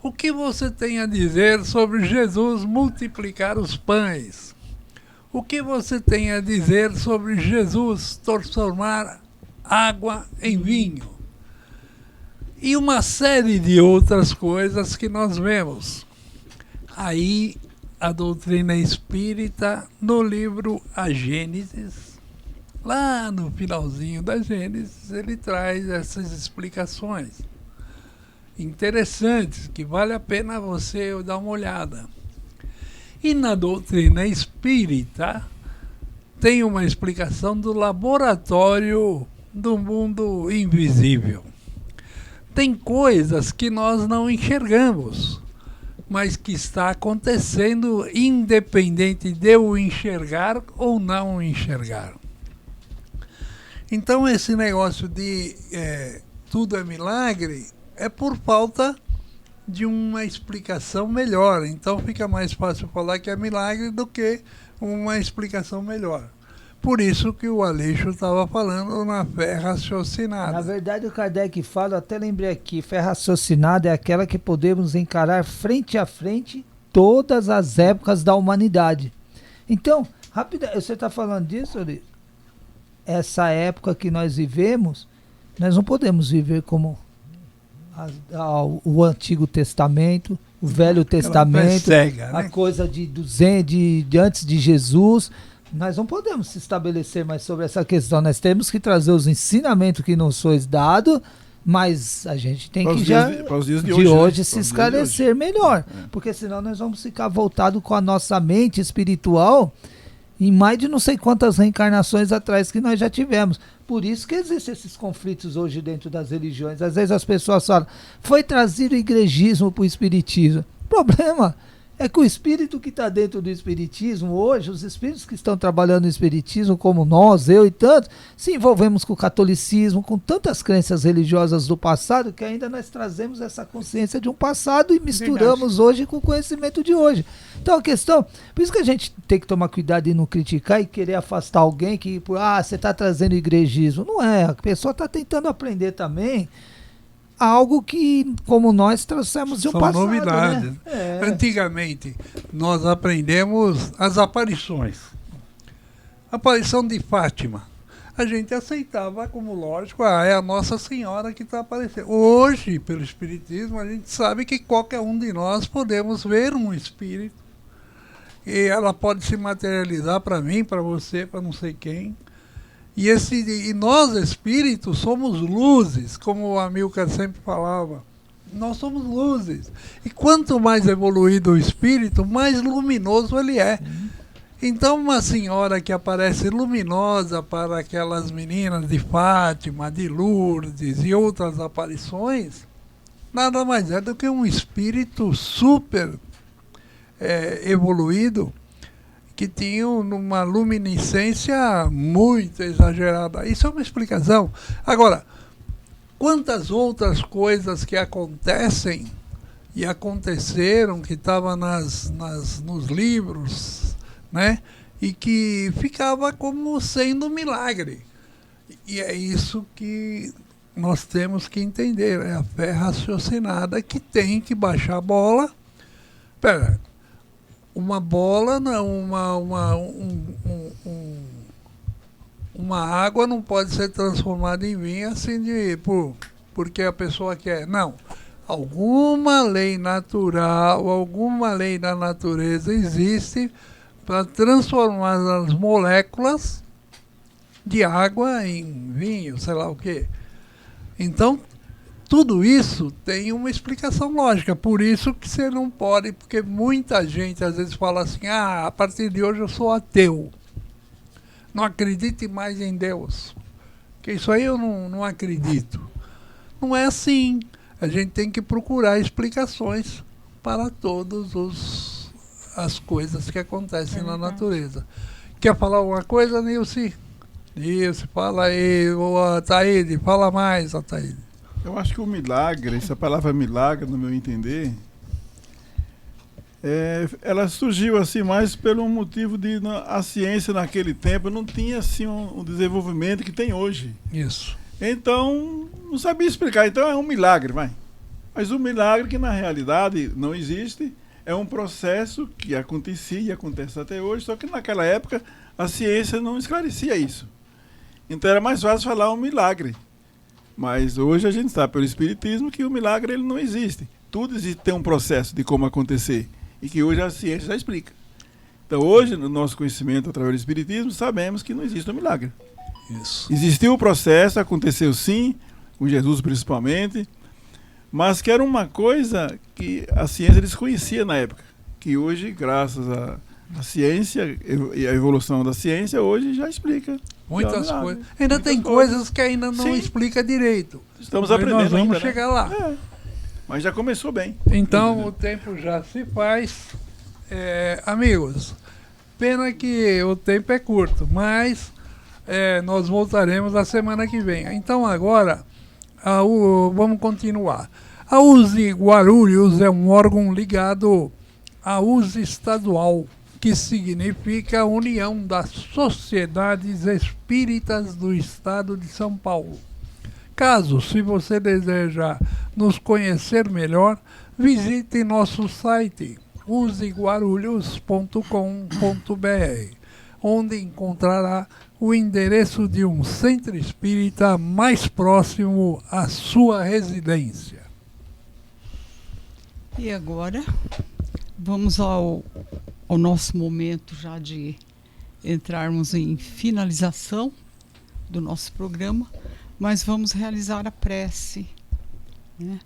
O que você tem a dizer sobre Jesus multiplicar os pães? O que você tem a dizer sobre Jesus transformar água em vinho? E uma série de outras coisas que nós vemos. Aí a doutrina espírita, no livro A Gênesis, lá no finalzinho da Gênesis, ele traz essas explicações interessantes, que vale a pena você dar uma olhada. E na doutrina espírita, tem uma explicação do laboratório do mundo invisível. Tem coisas que nós não enxergamos, mas que está acontecendo independente de eu enxergar ou não enxergar. Então esse negócio de tudo é milagre é por falta de uma explicação melhor. Então fica mais fácil falar que é milagre do que uma explicação melhor. Por isso que o Aleixo estava falando na fé raciocinada. Na verdade, o Kardec fala, eu até lembrei aqui, fé raciocinada é aquela que podemos encarar frente a frente todas as épocas da humanidade. Então, rápido, você está falando disso, Uri? Essa época que nós vivemos, nós não podemos viver como o Antigo Testamento, o Velho Testamento, cega, né? A coisa de antes de Jesus. Nós não podemos se estabelecer mais sobre essa questão. Nós temos que trazer os ensinamentos que nos foi dado, mas a gente tem que já para os dias de hoje, hoje né? se esclarecer melhor. Porque senão nós vamos ficar voltados com a nossa mente espiritual em mais de não sei quantas reencarnações atrás que nós já tivemos. Por isso que existem esses conflitos hoje dentro das religiões. Às vezes as pessoas falam, foi trazido o igrejismo para o espiritismo. O problema é que o espírito que está dentro do espiritismo hoje, os espíritos que estão trabalhando no espiritismo, como nós, eu e tantos, se envolvemos com o catolicismo, com tantas crenças religiosas do passado, que ainda nós trazemos essa consciência de um passado e misturamos hoje com o conhecimento de hoje. Então a questão, por isso que a gente tem que tomar cuidado e não criticar e querer afastar alguém que, você está trazendo igrejismo. Não é, a pessoa está tentando aprender também algo que, como nós, trouxemos de um passado. São novidades. Né? Antigamente, nós aprendemos as aparições. A aparição de Fátima. A gente aceitava como lógico, é a Nossa Senhora que está aparecendo. Hoje, pelo Espiritismo, a gente sabe que qualquer um de nós podemos ver um espírito. E ela pode se materializar para mim, para você, para não sei quem. E nós, espíritos, somos luzes, como o Amilcar sempre falava. Nós somos luzes. E quanto mais evoluído o espírito, mais luminoso ele é. Então, uma senhora que aparece luminosa para aquelas meninas de Fátima, de Lourdes e outras aparições, nada mais é do que um espírito super evoluído, que tinham uma luminescência muito exagerada. Isso é uma explicação. Agora, quantas outras coisas que acontecem e aconteceram, que estavam nos livros, né? E que ficava como sendo milagre. E é isso que nós temos que entender. É a fé raciocinada que tem que baixar a bola. Pera, uma bola, uma água não pode ser transformada em vinho assim porque a pessoa quer. Não. Alguma lei natural, alguma lei da natureza existe para transformar as moléculas de água em vinho, sei lá o quê. Então, tudo isso tem uma explicação lógica, por isso que você não pode, porque muita gente às vezes fala assim, a partir de hoje eu sou ateu, não acredite mais em Deus, que isso aí eu não acredito. Não é assim, a gente tem que procurar explicações para todas as coisas que acontecem na natureza. Quer falar alguma coisa, Nilce? Nilce, fala aí, Ataíde, fala mais, Ataíde. Eu acho que o milagre, essa palavra milagre, no meu entender, ela surgiu assim mais pelo motivo de a ciência naquele tempo não tinha assim um desenvolvimento que tem hoje. Isso. Então, não sabia explicar. Então é um milagre, vai. Mas o milagre que na realidade não existe, é um processo que acontecia e acontece até hoje, só que naquela época a ciência não esclarecia isso. Então era mais fácil falar um milagre. Mas hoje a gente sabe pelo Espiritismo que o milagre ele não existe. Tudo existe, tem um processo de como acontecer. E que hoje a ciência já explica. Então hoje, no nosso conhecimento através do Espiritismo, sabemos que não existe um milagre. Isso. Existiu o processo, aconteceu sim, com Jesus principalmente, mas que era uma coisa que a ciência desconhecia na época, que hoje, graças à ciência e à evolução da ciência, hoje já explica. Muitas Já, coisas. Ainda muitas tem coisas que ainda não Sim. explica direito. Estamos Mas aprendendo nós vamos ainda, né? chegar lá. Mas já começou bem. Então o tempo já se faz. Amigos, pena que o tempo é curto, mas nós voltaremos na semana que vem. Então agora, vamos continuar. A USE Guarulhos é um órgão ligado à USE estadual, que significa União das Sociedades Espíritas do Estado de São Paulo. Se você deseja nos conhecer melhor, visite nosso site useguarulhos.com.br, onde encontrará o endereço de um centro espírita mais próximo à sua residência. E agora, vamos ao nosso momento já de entrarmos em finalização do nosso programa, mas vamos realizar a prece, né?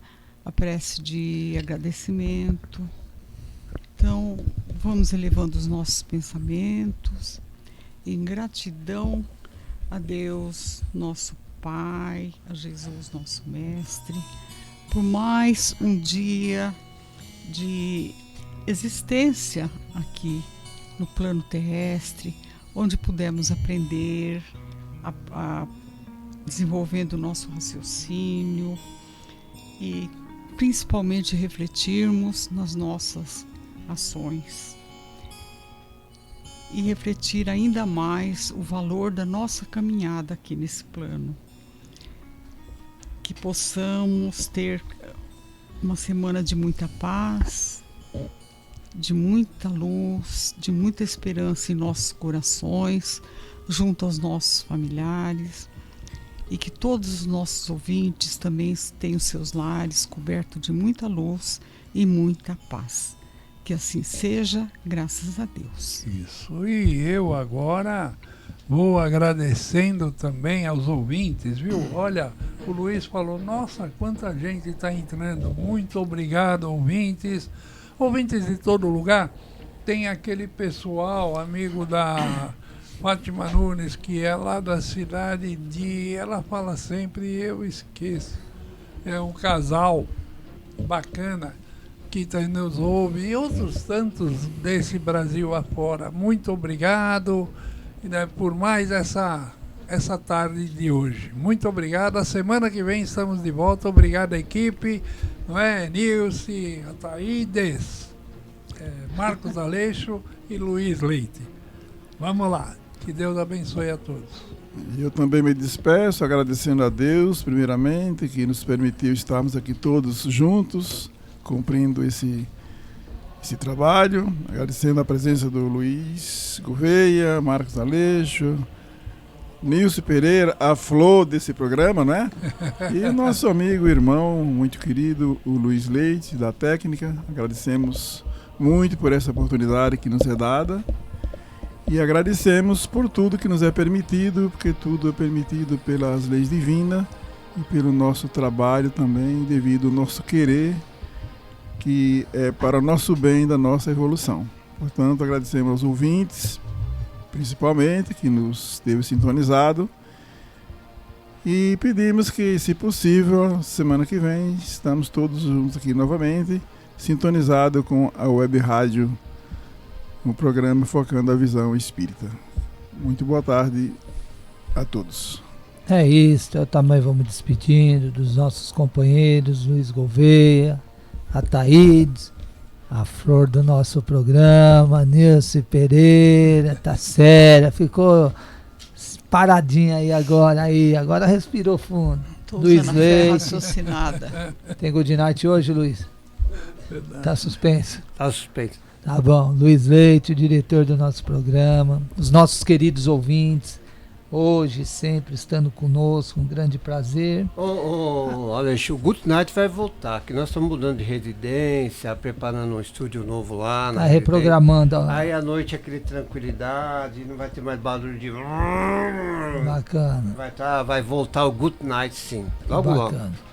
A prece de agradecimento. Então, vamos elevando os nossos pensamentos em gratidão a Deus, nosso Pai, a Jesus, nosso Mestre, por mais um dia de existência aqui no plano terrestre, onde pudemos aprender, desenvolvendo o nosso raciocínio e principalmente refletirmos nas nossas ações e refletir ainda mais o valor da nossa caminhada aqui nesse plano. Que possamos ter uma semana de muita paz, de muita luz, de muita esperança em nossos corações, junto aos nossos familiares, e que todos os nossos ouvintes também tenham seus lares cobertos de muita luz e muita paz. Que assim seja, graças a Deus. Isso. E eu agora vou agradecendo também aos ouvintes, viu? Olha, o Luiz falou, nossa, quanta gente está entrando. Muito obrigado, ouvintes. Ouvintes de todo lugar. Tem aquele pessoal, amigo da Fátima Nunes, que é lá da cidade de... Ela fala sempre, eu esqueço. É um casal bacana que nos ouve, e outros tantos desse Brasil afora. Muito obrigado, né, por mais essa tarde de hoje. Muito obrigado. A semana que vem estamos de volta. Obrigado, equipe. Não é? Nilce, Ataídes, Marcos Aleixo e Luiz Leite. Vamos lá. Que Deus abençoe a todos. Eu também me despeço, agradecendo a Deus, primeiramente, que nos permitiu estarmos aqui todos juntos, cumprindo esse trabalho, agradecendo a presença do Luiz Gouveia, Marcos Aleixo, Nilce Pereira, a flor desse programa, né? E nosso amigo, irmão, muito querido, o Luiz Leite, da técnica. Agradecemos muito por essa oportunidade que nos é dada e agradecemos por tudo que nos é permitido, porque tudo é permitido pelas leis divinas e pelo nosso trabalho também, devido ao nosso querer, que é para o nosso bem, da nossa evolução. Portanto, agradecemos aos ouvintes, principalmente, que nos teve sintonizado, e pedimos que, se possível, semana que vem, estamos todos juntos aqui novamente, sintonizado com a Web Rádio, no programa Focando a Visão Espírita. Muito boa tarde a todos. É isso, eu também vou me despedindo dos nossos companheiros, Luiz Gouveia, Ataídes, a flor do nosso programa, Nilce Pereira, tá séria, ficou paradinha aí agora respirou fundo. Luiz Leite. Raciocinada. Tem good night hoje, Luiz? Tá suspenso? Tá suspeito. Tá bom, Luiz Leite, o diretor do nosso programa, os nossos queridos ouvintes, hoje, sempre estando conosco, um grande prazer. Alexandre, o Good Night vai voltar, que nós estamos mudando de residência, preparando um estúdio novo lá. Tá reprogramando. Ó. Aí à noite aquele tranquilidade, não vai ter mais barulho de... Bacana. Vai voltar o Good Night, sim. Logo, Bacana. logo.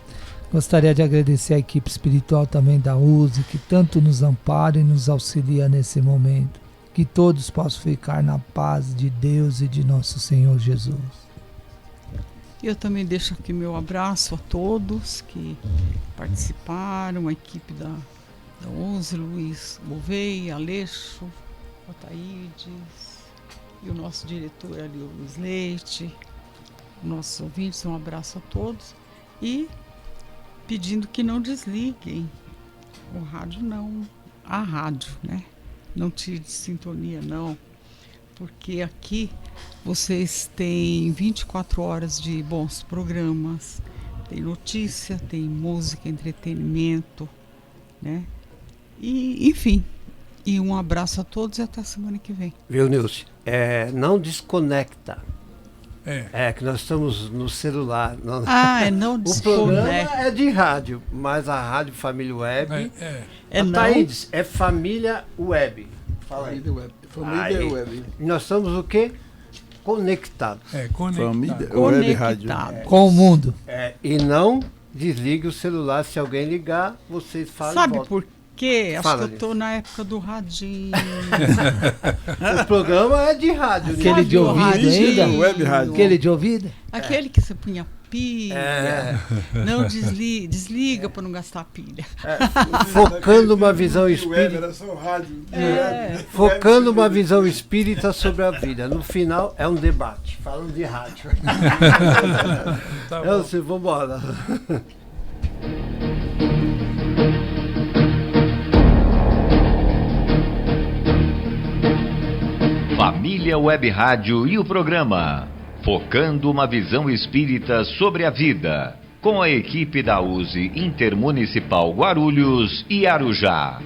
Gostaria de agradecer a equipe espiritual também da USE, que tanto nos ampara e nos auxilia nesse momento. Que todos possam ficar na paz de Deus e de nosso Senhor Jesus. Eu também deixo aqui meu abraço a todos que participaram, a equipe da USE, Luiz Gouveia, Aleixo, Ataídes e o nosso diretor ali, o Luiz Leite, nossos ouvintes, um abraço a todos e pedindo que não desliguem o rádio, a rádio, né? Não tire de sintonia, não, porque aqui vocês têm 24 horas de bons programas, tem notícia, tem música, entretenimento, né? E, enfim, e um abraço a todos e até a semana que vem. Viu, Nilce? Não desconecta. É. Que nós estamos no celular. Não O desconecta. programa é de rádio, mas a Rádio Família Web... Thaídes, é Família Web. Fala aí. Família Web. E nós estamos o quê? Conectados. Família Web Rádio. Com o mundo. E não desligue o celular. Se alguém ligar, vocês falam. Sabe por quê? Acho Fala, que eu tô na época do radinho. O programa é de rádio. Aquele de ouvido ainda? Web rádio. Aquele de ouvido? Aquele que você punha pilha. Não desliga para não gastar pilha. Focando uma visão Web espírita. era só rádio. Focando uma visão espírita sobre a vida. No final é um debate, falando de rádio. Tá bom. Elcio, vambora. Família Web Rádio e o programa Focando uma Visão Espírita sobre a Vida, com a equipe da USE Intermunicipal Guarulhos e Arujá.